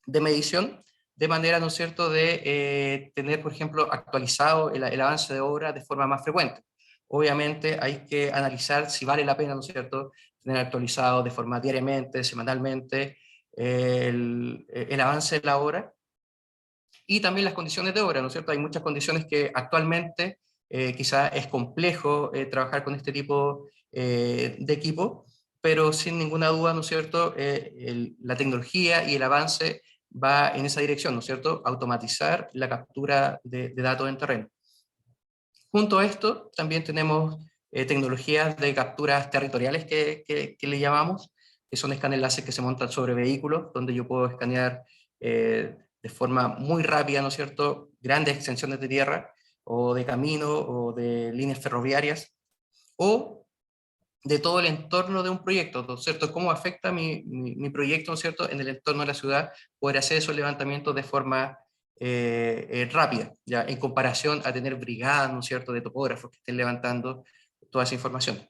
S6: de medición, de manera, ¿no es cierto?, de tener, por ejemplo, actualizado el avance de obra de forma más frecuente. Obviamente hay que analizar si vale la pena, ¿no es cierto?, tener actualizado de forma diariamente, semanalmente, el avance de la obra, y también las condiciones de obra, ¿no es cierto? Hay muchas condiciones que actualmente quizá es complejo trabajar con este tipo de equipo, pero sin ninguna duda, ¿no es cierto?, la tecnología y el avance va en esa dirección, ¿no es cierto?, automatizar la captura de datos en terreno. Junto a esto, también tenemos tecnologías de capturas territoriales que le llamamos, que son escáneres láser que se montan sobre vehículos, donde yo puedo escanear de forma muy rápida, ¿no es cierto?, grandes extensiones de tierra, o de camino, o de líneas ferroviarias, o de todo el entorno de un proyecto, ¿no es cierto?, cómo afecta mi proyecto, ¿no es cierto?, en el entorno de la ciudad, poder hacer esos levantamientos de forma rápida, ya, en comparación a tener brigadas, ¿no es cierto?, de topógrafos que estén levantando toda esa información.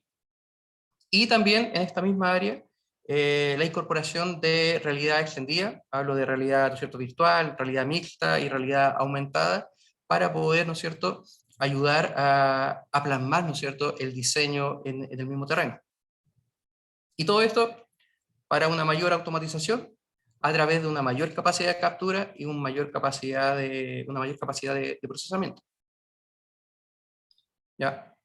S6: Y también en esta misma área, la incorporación de realidad extendida, hablo de realidad, ¿no es cierto?, virtual, realidad mixta y realidad aumentada, para poder, ¿no es cierto?, ayudar a plasmar, ¿no es cierto?, el diseño en el mismo terreno. Y todo esto para una mayor automatización a través de una mayor capacidad de captura y una mayor capacidad de procesamiento. ¿Ya?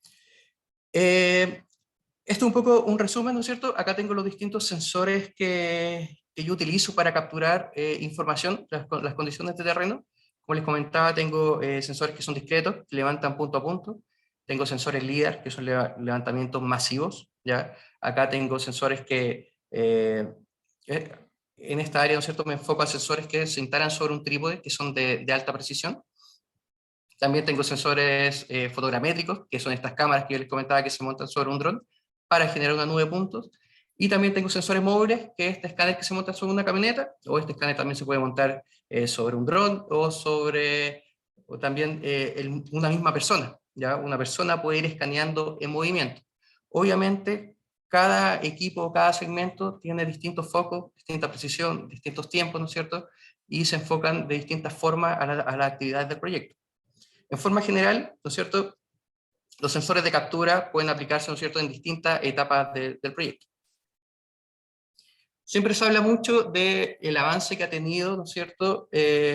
S6: Esto es un poco un resumen, ¿no es cierto? Acá tengo los distintos sensores que yo utilizo para capturar información, las condiciones de terreno. Como les comentaba, tengo sensores que son discretos, que levantan punto a punto. Tengo sensores LIDAR, que son levantamientos masivos, ¿ya? Acá tengo sensores que, en esta área, ¿no es cierto?, me enfoco a sensores que se instalan sobre un trípode, que son de alta precisión. También tengo sensores fotogramétricos, que son estas cámaras que yo les comentaba que se montan sobre un dron, para generar una nube de puntos. Y también tengo sensores móviles, que es este escáner que se monta sobre una camioneta, o este escáner también se puede montar sobre un dron, o también una misma persona, ¿ya? Una persona puede ir escaneando en movimiento. Obviamente, cada equipo, cada segmento tiene distintos focos, distinta precisión, distintos tiempos, ¿no es cierto? Y se enfocan de distintas formas a las actividades del proyecto. En forma general, ¿no es cierto?, los sensores de captura pueden aplicarse, ¿no es cierto?, en distintas etapas del proyecto. Siempre se habla mucho del avance que ha tenido, ¿no es cierto?,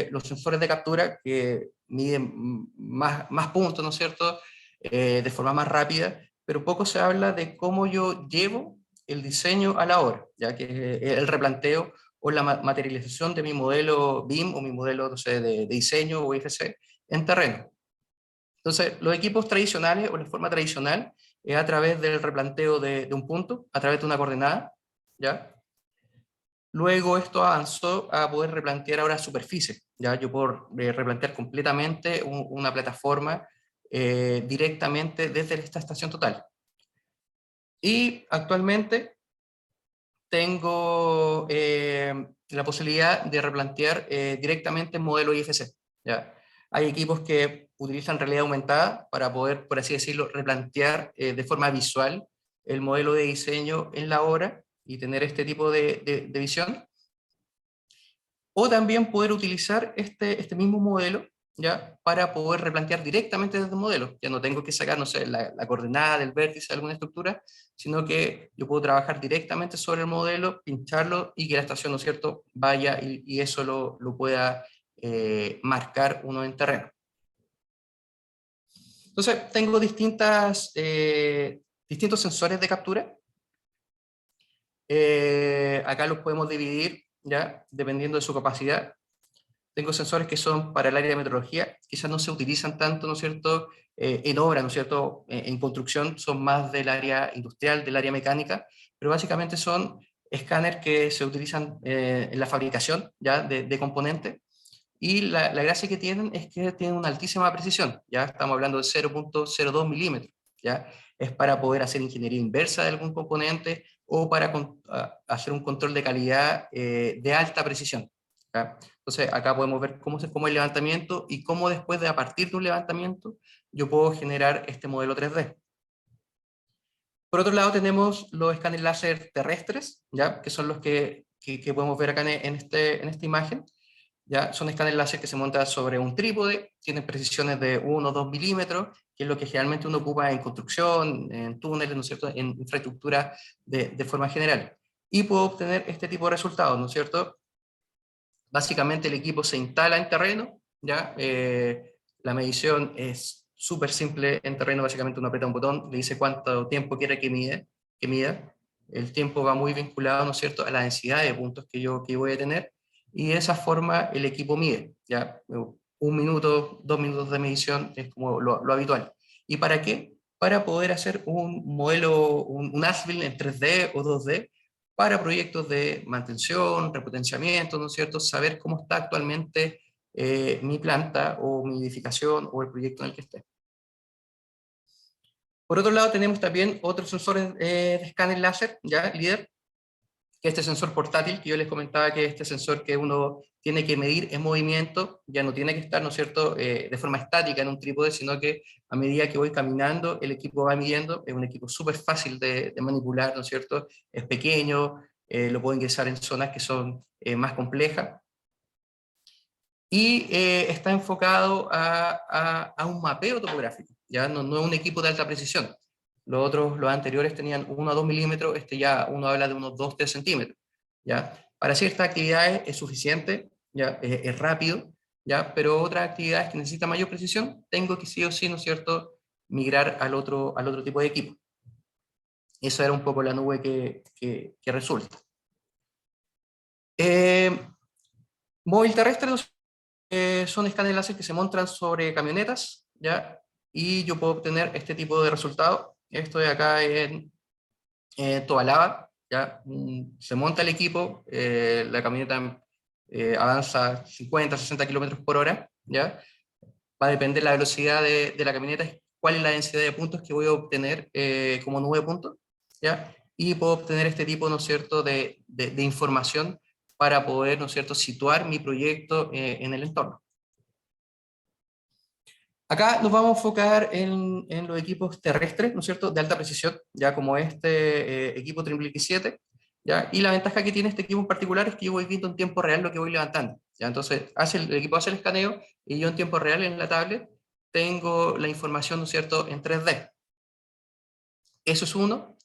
S6: los sensores de captura que miden más puntos, ¿no es cierto?, de forma más rápida, pero poco se habla de cómo yo llevo el diseño a la hora, ya que el replanteo o la materialización de mi modelo BIM o mi modelo, no sé, de diseño o IFC en terreno. Entonces, los equipos tradicionales o la forma tradicional es a través del replanteo de un punto, a través de una coordenada, ¿ya? Luego esto avanzó a poder replantear ahora superficie, ¿ya? Yo puedo replantear completamente una plataforma directamente desde esta estación total. Y actualmente tengo la posibilidad de replantear directamente el modelo IFC, ¿ya? Hay equipos que utilizan realidad aumentada para poder, por así decirlo, replantear de forma visual el modelo de diseño en la obra y tener este tipo de visión. O también poder utilizar este mismo modelo, ¿ya? Para poder replantear directamente desde el modelo. Ya no tengo que sacar, no sé, la coordenada del vértice de alguna estructura, sino que yo puedo trabajar directamente sobre el modelo, pincharlo y que la estación, ¿no es cierto?, vaya y eso lo pueda marcar uno en terreno. Entonces, tengo distintos sensores de captura. Acá los podemos dividir, ¿ya? Dependiendo de su capacidad. Tengo sensores que son para el área de metrología, quizás no se utilizan tanto, ¿no es cierto?, en obra, ¿no es cierto?, en construcción, son más del área industrial, del área mecánica, pero básicamente son escáneres que se utilizan en la fabricación, ¿ya?, de componentes, y la gracia que tienen es que tienen una altísima precisión, ya estamos hablando de 0.02 milímetros, ¿ya? Es para poder hacer ingeniería inversa de algún componente o para hacer un control de calidad de alta precisión, ¿ya? Entonces acá podemos ver cómo es el levantamiento y cómo después de a partir de un levantamiento yo puedo generar este modelo 3D. Por otro lado tenemos los escáneres láser terrestres, ¿ya? Que son los que podemos ver acá en esta imagen. ¿Ya? Son escáneres láser que se montan sobre un trípode, tienen precisiones de 1 o 2 milímetros, que es lo que generalmente uno ocupa en construcción, en túneles, ¿no es cierto?, en infraestructura de forma general. Y puedo obtener este tipo de resultados, ¿no es cierto? Básicamente el equipo se instala en terreno, ¿ya? La medición es súper simple en terreno, básicamente uno aprieta un botón, le dice cuánto tiempo quiere que mida. El tiempo va muy vinculado, ¿no es cierto?, a la densidad de puntos que voy a tener, y de esa forma el equipo mide, ¿ya? 1 minuto, 2 minutos de medición es como lo habitual. ¿Y para qué? Para poder hacer un modelo, un as-built en 3D o 2D, para proyectos de mantención, repotenciamiento, ¿no es cierto? Saber cómo está actualmente mi planta o mi edificación o el proyecto en el que esté. Por otro lado tenemos también otros sensores de escáner láser, ¿ya? LIDAR, que este sensor portátil que yo les comentaba, que este sensor que uno tiene que medir en movimiento, ya no tiene que estar, ¿no es cierto?, de forma estática en un trípode, sino que a medida que voy caminando, el equipo va midiendo. Es un equipo súper fácil de manipular, ¿no es cierto?, es pequeño, lo puedo ingresar en zonas que son más complejas, y está enfocado a un mapeo topográfico, ya no es un equipo de alta precisión. Los anteriores tenían 1 a 2 milímetros, este ya uno habla de unos 2-3 centímetros, ¿ya? Para ciertas actividades es suficiente, ¿ya? Es rápido, ¿ya? Pero otras actividades que necesitan mayor precisión, tengo que sí o sí, ¿no es cierto?, migrar al otro tipo de equipo. Esa era un poco la nube que resulta. Móvil terrestre son escáneres láser que se montan sobre camionetas, ¿ya? Y yo puedo obtener este tipo de resultado. Esto de acá en Tobalaba, ¿ya? Se monta el equipo, la camioneta avanza 50-60 kilómetros por hora, ¿ya? Va a depender la velocidad de la camioneta, cuál es la densidad de puntos que voy a obtener como nube de puntos, ¿ya? Y puedo obtener este tipo, ¿no es cierto?, de información para poder, ¿no es cierto?, situar mi proyecto en el entorno. Acá nos vamos a enfocar en los equipos terrestres, ¿no es cierto?, de alta precisión, ya como este equipo Trimble X7, ¿ya? Y la ventaja que tiene este equipo en particular es que yo voy viendo en tiempo real lo que voy levantando, ¿ya? Entonces el equipo hace el escaneo y yo en tiempo real en la tablet tengo la información, ¿no es cierto?, en 3D. Eso es uno.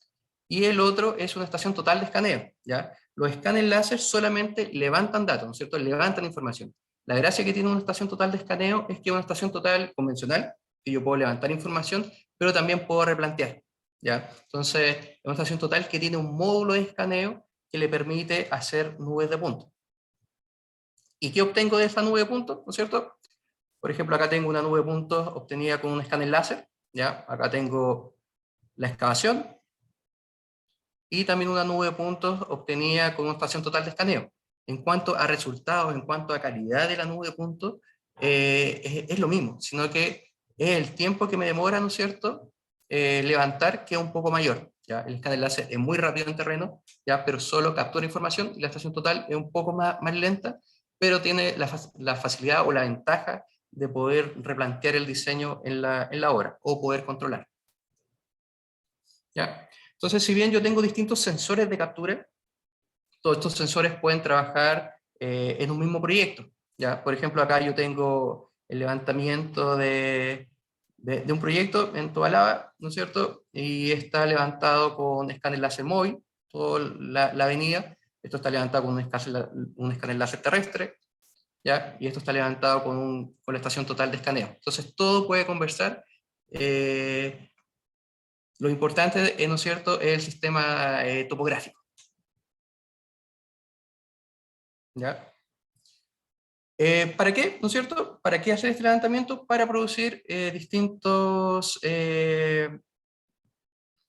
S6: Y el otro es una estación total de escaneo, ¿ya? Los escáneres láser solamente levantan datos, ¿no es cierto?, levantan información. La gracia que tiene una estación total de escaneo es que es una estación total convencional, que yo puedo levantar información, pero también puedo replantear. ¿ya? Entonces, es una estación total que tiene un módulo de escaneo que le permite hacer nubes de puntos. ¿Y qué obtengo de esta nube de puntos? ¿No es cierto? Por ejemplo, acá tengo una nube de puntos obtenida con un escáner láser, ¿ya? Acá tengo la excavación, y también una nube de puntos obtenida con una estación total de escaneo. En cuanto a resultados, en cuanto a calidad de la nube de puntos, es lo mismo, sino que es el tiempo que me demora, ¿no es cierto?, levantar, que es un poco mayor. ¿Ya? El escáner láser es muy rápido en terreno, ¿ya? Pero solo captura información, y la estación total es un poco más lenta, pero tiene la facilidad o la ventaja de poder replantear el diseño en la obra, o poder controlar. ¿Ya? Entonces, si bien yo tengo distintos sensores de captura, todos estos sensores pueden trabajar en un mismo proyecto. ¿Ya? Por ejemplo, acá yo tengo el levantamiento de un proyecto en Tobalaba, ¿no es cierto? Y está levantado con escáner láser móvil, toda la avenida. Esto está levantado con un escáner láser terrestre, ¿ya? Y esto está levantado con la estación total de escaneo. Entonces, todo puede conversar. Lo importante, ¿no es cierto?, es el sistema topográfico. ¿Ya? ¿Para qué? ¿No es cierto? ¿Para qué hacer este levantamiento? Para producir distintos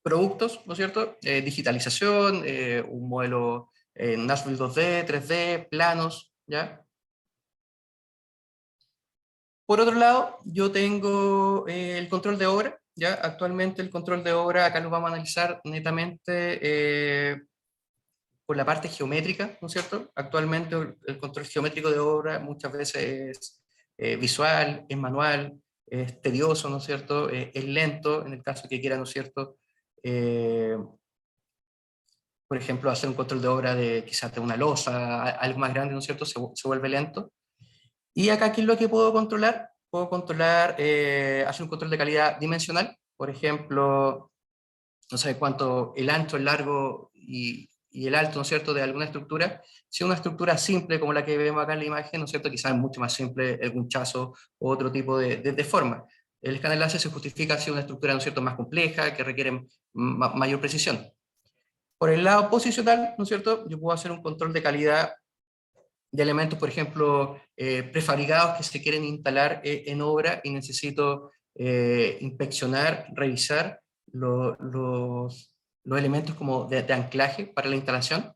S6: productos, ¿no es cierto? Digitalización, un modelo Nashville 2D, 3D, planos, ¿ya? Por otro lado, yo tengo el control de obra, ¿ya? Actualmente el control de obra, acá lo vamos a analizar netamente por la parte geométrica, ¿no es cierto? Actualmente el control geométrico de obra muchas veces es visual, es manual, es tedioso, ¿no es cierto? Es lento, en el caso que quiera, ¿no es cierto? Por ejemplo, hacer un control de obra de quizás de una losa, algo más grande, ¿no es cierto? Se vuelve lento. Y acá, ¿qué es lo que puedo controlar? Puedo controlar, hacer un control de calidad dimensional, por ejemplo, no sé cuánto el ancho, el largo y el alto, ¿no es cierto?, de alguna estructura. Si una estructura simple como la que vemos acá en la imagen, ¿no es cierto?, quizás es mucho más simple el guinchazo o otro tipo de forma. El escáner láser se justifica si una estructura, ¿no es cierto?, más compleja, que requiere mayor precisión. Por el lado posicional, ¿no es cierto?, yo puedo hacer un control de calidad de elementos, por ejemplo, prefabricados que se quieren instalar en obra, y necesito inspeccionar, revisar los elementos como de anclaje para la instalación.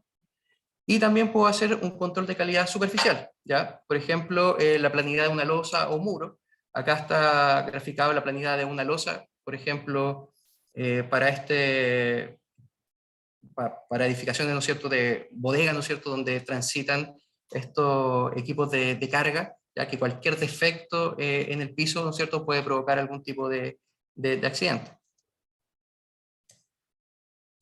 S6: Y también puedo hacer un control de calidad superficial, ¿ya? Por ejemplo, la planidad de una losa o muro. Acá está graficado la planidad de una losa, por ejemplo, para edificaciones, ¿no es cierto?, de bodega, ¿no es cierto?, donde transitan estos equipos de carga, ya que cualquier defecto en el piso, ¿no es cierto?, puede provocar algún tipo de accidente.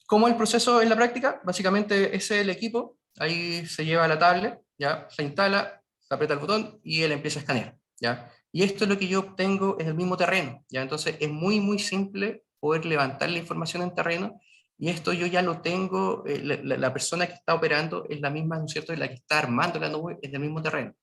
S6: ¿Cómo es el proceso en la práctica? Básicamente ese es el equipo, ahí se lleva la tablet, ya, se instala, se aprieta el botón y él empieza a escanear, ¿ya? Y esto es lo que yo obtengo en el mismo terreno, ¿ya? Entonces es muy simple poder levantar la información en terreno, y esto yo ya lo tengo, la persona que está operando es la misma, ¿no es cierto?, es la que está armando la nube en el mismo terreno,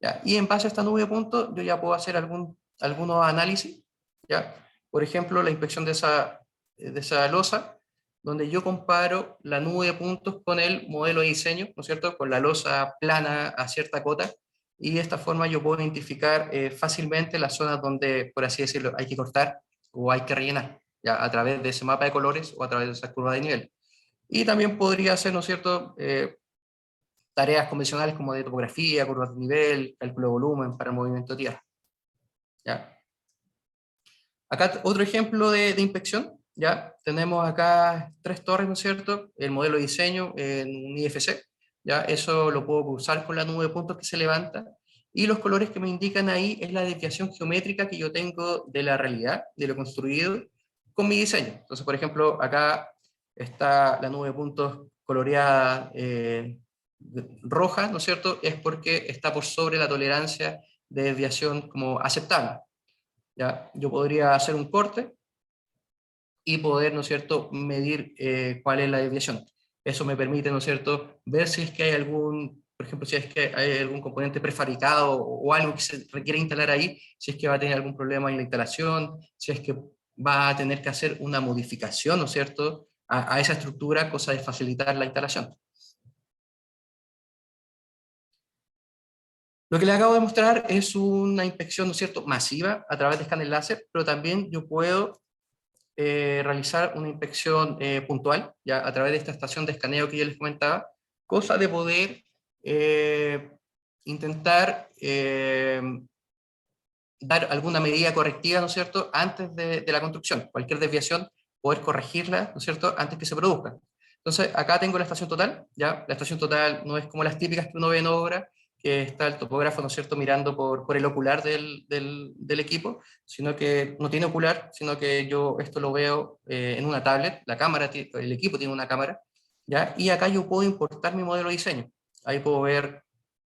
S6: ¿ya? Y en base a esta nube de puntos yo ya puedo hacer algunos análisis, ¿ya? Por ejemplo, la inspección de esa losa, donde yo comparo la nube de puntos con el modelo de diseño, ¿no es cierto?, con la losa plana a cierta cota, y de esta forma yo puedo identificar fácilmente las zonas donde, por así decirlo, hay que cortar o hay que rellenar, ¿ya?, a través de ese mapa de colores o a través de esa curva de nivel. Y también podría hacer, ¿no es cierto?, tareas convencionales como de topografía, curvas de nivel, cálculo de volumen para el movimiento de tierra, ¿ya? Acá otro ejemplo de inspección, ¿ya? Tenemos acá 3 torres, ¿no es cierto? El modelo de diseño en un IFC, ¿ya? Eso lo puedo usar con la nube de puntos que se levanta, y los colores que me indican ahí es la desviación geométrica que yo tengo de la realidad, de lo construido, con mi diseño. Entonces, por ejemplo, acá está la nube de puntos coloreada roja, ¿no es cierto? Es porque está por sobre la tolerancia de desviación como aceptable. ¿Ya? Yo podría hacer un corte y poder, ¿no es cierto?, medir cuál es la desviación. Eso me permite, ¿no es cierto?, ver si es que hay por ejemplo, si es que hay algún componente prefabricado o algo que se requiere instalar ahí, si es que va a tener algún problema en la instalación, si es que va a tener que hacer una modificación, ¿no es cierto?, a esa estructura, cosa de facilitar la instalación. Lo que les acabo de mostrar es una inspección, ¿no es cierto?, masiva a través de escáner láser, pero también yo puedo realizar una inspección puntual, ya a través de esta estación de escaneo que yo les comentaba, cosa de poder intentar dar alguna medida correctiva, ¿no es cierto?, antes de la construcción. Cualquier desviación, poder corregirla, ¿no es cierto?, antes que se produzca. Entonces, acá tengo la estación total, ¿ya? La estación total no es como las típicas que uno ve en obra, que está el topógrafo, ¿no es cierto?, mirando por el ocular del equipo, sino que no tiene ocular, sino que yo esto lo veo en una tablet, la cámara, el equipo tiene una cámara, ¿ya? Y acá yo puedo importar mi modelo de diseño. Ahí puedo ver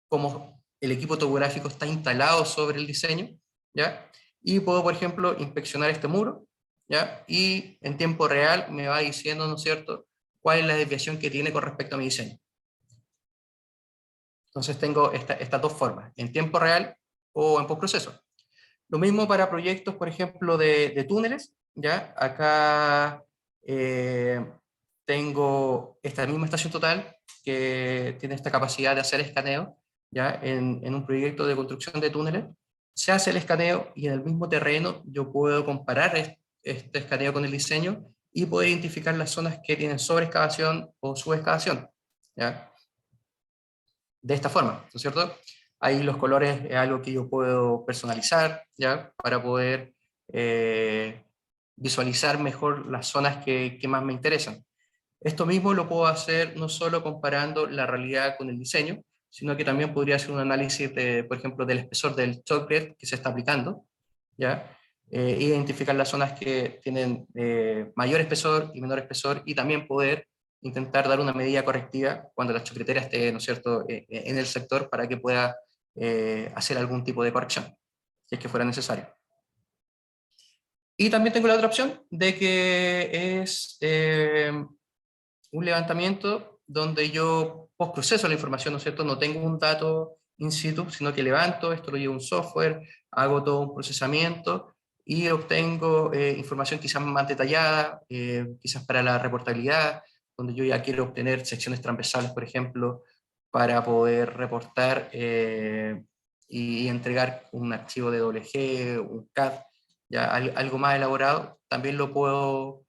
S6: cómo el equipo topográfico está instalado sobre el diseño, ¿ya? Y puedo, por ejemplo, inspeccionar este muro, ¿ya? Y en tiempo real me va diciendo, ¿no es cierto?, cuál es la desviación que tiene con respecto a mi diseño. Entonces tengo estas dos formas, en tiempo real o en postproceso. Lo mismo para proyectos, por ejemplo, de túneles, ¿ya? Acá tengo esta misma estación total que tiene esta capacidad de hacer escaneo, ¿ya? En un proyecto de construcción de túneles, se hace el escaneo y en el mismo terreno yo puedo comparar este escaneo con el diseño y poder identificar las zonas que tienen sobreexcavación o subexcavación, ¿ya? De esta forma, ¿no es cierto? Ahí los colores es algo que yo puedo personalizar, ¿ya? Para poder visualizar mejor las zonas que más me interesan. Esto mismo lo puedo hacer no solo comparando la realidad con el diseño, sino que también podría hacer un análisis, por ejemplo, del espesor del chocolate que se está aplicando, ¿ya? Identificar las zonas que tienen mayor espesor y menor espesor, y también poder intentar dar una medida correctiva cuando la chocretera esté, ¿no es cierto?, en el sector para que pueda hacer algún tipo de corrección, si es que fuera necesario. Y también tengo la otra opción de que es un levantamiento donde yo postproceso la información, ¿no es cierto? No tengo un dato in situ, sino que levanto, esto lo llevo a un software, hago todo un procesamiento y obtengo información quizás más detallada, quizás para la reportabilidad, donde yo ya quiero obtener secciones transversales, por ejemplo, para poder reportar y entregar un archivo de WG, un CAD, ya algo más elaborado, también lo puedo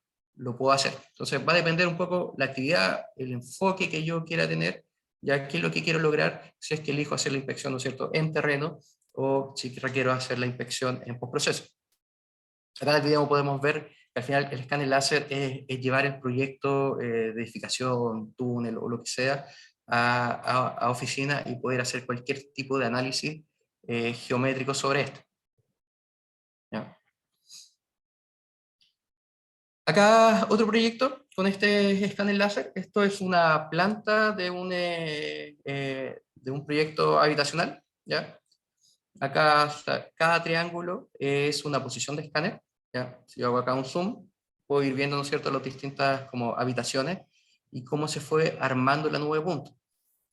S6: hacer. Entonces va a depender un poco la actividad, el enfoque que yo quiera tener, ya qué es lo que quiero lograr, si es que elijo hacer la inspección, ¿no es cierto?, en terreno, o si requiero hacer la inspección en postproceso. Acá en el video podemos ver que al final el escáner láser es llevar el proyecto de edificación, túnel o lo que sea a oficina y poder hacer cualquier tipo de análisis geométrico sobre esto. ¿Ya? Acá otro proyecto con este escáner láser. Esto es una planta de un proyecto habitacional, ¿ya? Acá cada triángulo es una posición de escáner, ¿ya? Si yo hago acá un zoom, puedo ir viendo, ¿no es cierto?, las distintas como habitaciones y cómo se fue armando la nube de puntos,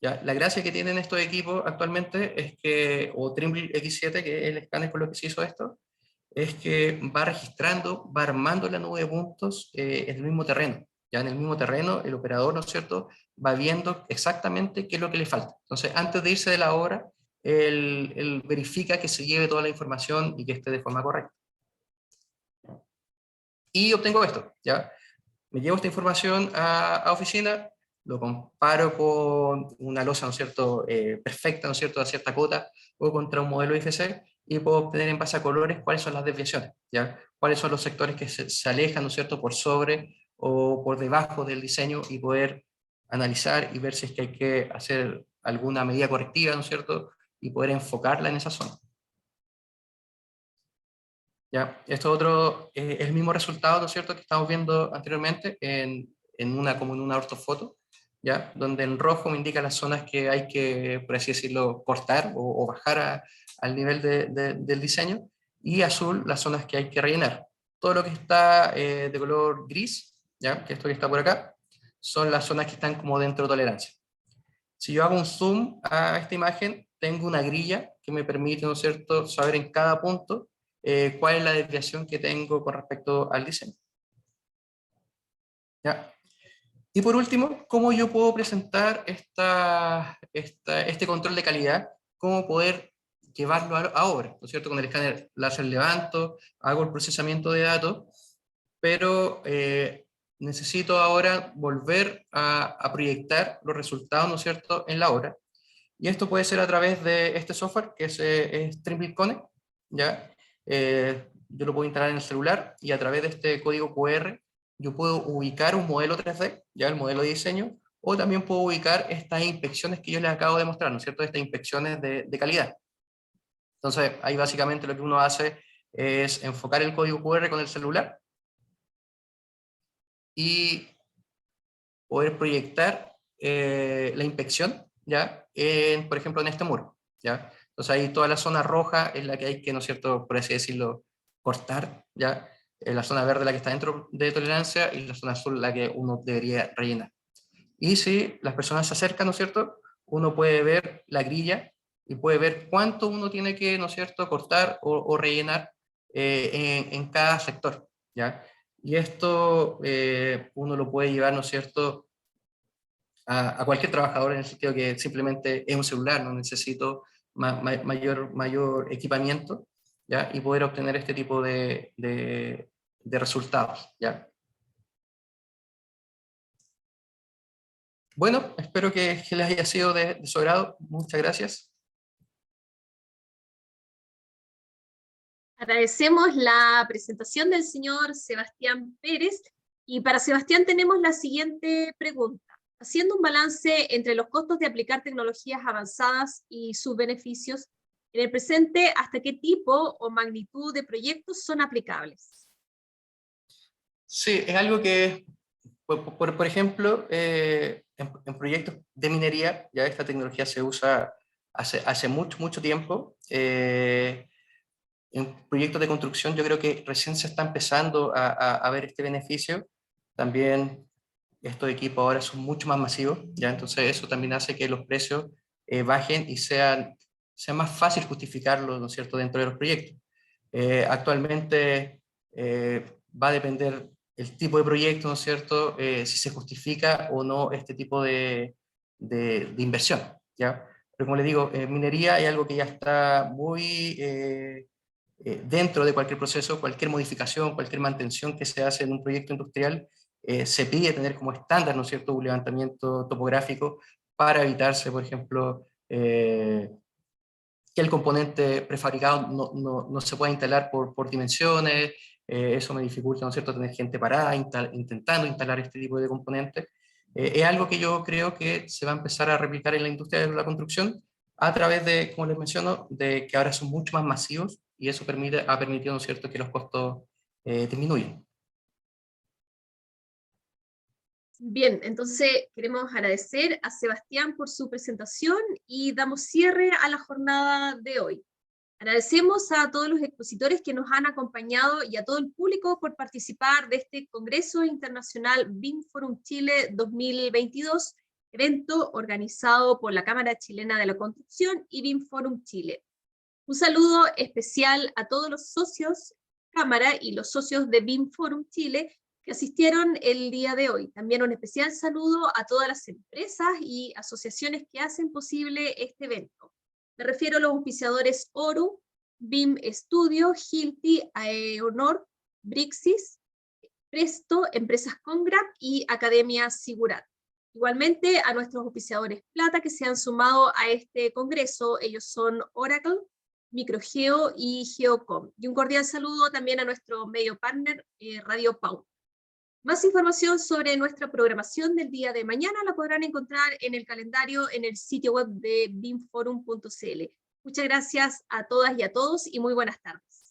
S6: ¿ya? La gracia que tienen estos equipos actualmente es que, o Trimble X7, que es el escáner con lo que se hizo esto, es que va registrando, va armando la nube de puntos en el mismo terreno. Ya en el mismo terreno, el operador, ¿no es cierto?, va viendo exactamente qué es lo que le falta. Entonces, antes de irse de la obra, él verifica que se lleve toda la información y que esté de forma correcta. Y obtengo esto, ¿ya? Me llevo esta información a oficina, lo comparo con una losa, ¿no es cierto?, perfecta, ¿no es cierto?, a cierta cota, o contra un modelo IFC, y puedo obtener en base a colores cuáles son las desviaciones, ¿ya? Cuáles son los sectores que se alejan, ¿no es cierto?, por sobre o por debajo del diseño, y poder analizar y ver si es que hay que hacer alguna medida correctiva, ¿no es cierto?, y poder enfocarla en esa zona. ¿Ya? Esto otro es el mismo resultado, ¿no es cierto?, que estamos viendo anteriormente como en una ortofoto, ¿ya? Donde en rojo me indica las zonas que hay que, por así decirlo, cortar o bajar al nivel del diseño, y azul las zonas que hay que rellenar. Todo lo que está de color gris, ¿ya?, que esto que está por acá, son las zonas que están como dentro de tolerancia. Si yo hago un zoom a esta imagen, tengo una grilla que me permite, ¿no es cierto?, saber en cada punto cuál es la desviación que tengo con respecto al diseño. ¿Ya? Y por último, ¿cómo yo puedo presentar este control de calidad? ¿Cómo poder llevarlo a obra? ¿No es cierto? Con el escáner láser levanto, hago el procesamiento de datos, pero necesito ahora volver a proyectar los resultados, ¿no es cierto?, en la obra. Y esto puede ser a través de este software, que es Trimble Connect, ¿ya? Yo lo puedo instalar en el celular, y a través de este código QR, yo puedo ubicar un modelo 3D, ya el modelo de diseño, o también puedo ubicar estas inspecciones que yo les acabo de mostrar, ¿no es cierto?, estas inspecciones de calidad. Entonces, ahí básicamente lo que uno hace es enfocar el código QR con el celular, y poder proyectar la inspección, ¿ya? Por ejemplo, en este muro, ¿ya? Entonces ahí toda la zona roja es la que hay que, ¿no es cierto?, por así decirlo, cortar, ¿ya? La zona verde la que está dentro de tolerancia, y la zona azul la que uno debería rellenar. Y si las personas se acercan, ¿no es cierto?, uno puede ver la grilla y puede ver cuánto uno tiene que, ¿no es cierto?, cortar o rellenar en cada sector, ¿ya? Y esto uno lo puede llevar, ¿no es cierto?, a cualquier trabajador, en el sentido que simplemente es un celular, no necesito mayor equipamiento, ¿ya? Y poder obtener este tipo de resultados, ¿ya? Bueno, espero que les haya sido de su agrado. Muchas gracias.
S2: Agradecemos la presentación del señor Sebastián Pérez, y para Sebastián tenemos la siguiente pregunta. Haciendo un balance entre los costos de aplicar tecnologías avanzadas y sus beneficios, en el presente, ¿hasta qué tipo o magnitud de proyectos son aplicables?
S6: Sí, es algo que, por ejemplo, en proyectos de minería, ya esta tecnología se usa hace mucho tiempo. En proyectos de construcción yo creo que recién se está empezando a ver este beneficio. También estos equipos ahora son mucho más masivos, ¿ya? Entonces eso también hace que los precios bajen y sea más fácil justificarlo, ¿no es cierto?, dentro de los proyectos. Actualmente va a depender el tipo de proyecto, ¿no es cierto?, si se justifica o no este tipo de inversión, ¿ya? Pero como les digo, minería es algo que ya está muy dentro de cualquier proceso. Cualquier modificación, cualquier mantención que se hace en un proyecto industrial, se pide tener como estándar, ¿no es cierto?, un levantamiento topográfico para evitarse, por ejemplo, que el componente prefabricado no se pueda instalar por dimensiones. Eso me dificulta, ¿no es cierto?, tener gente parada intentando instalar este tipo de componentes. Es algo que yo creo que se va a empezar a replicar en la industria de la construcción, a través de, como les menciono, de que ahora son mucho más masivos, y eso ha permitido, ¿no es cierto?, que los costos disminuyan.
S2: Bien, entonces queremos agradecer a Sebastián por su presentación y damos cierre a la jornada de hoy. Agradecemos a todos los expositores que nos han acompañado y a todo el público por participar de este Congreso Internacional BIM Forum Chile 2022, evento organizado por la Cámara Chilena de la Construcción y BIM Forum Chile. Un saludo especial a todos los socios Cámara y los socios de BIM Forum Chile que asistieron el día de hoy. También un especial saludo a todas las empresas y asociaciones que hacen posible este evento. Me refiero a los auspiciadores ORU, BIM Studio, Hilti, Aeonor, Brixis, Presto, Empresas Congrap y Academia Sigurat. Igualmente a nuestros auspiciadores plata que se han sumado a este congreso. Ellos son Oracle, Microgeo y Geocom. Y un cordial saludo también a nuestro medio partner, Radio Pau. Más información sobre nuestra programación del día de mañana la podrán encontrar en el calendario en el sitio web de bimforum.cl. Muchas gracias a todas y a todos y muy buenas tardes.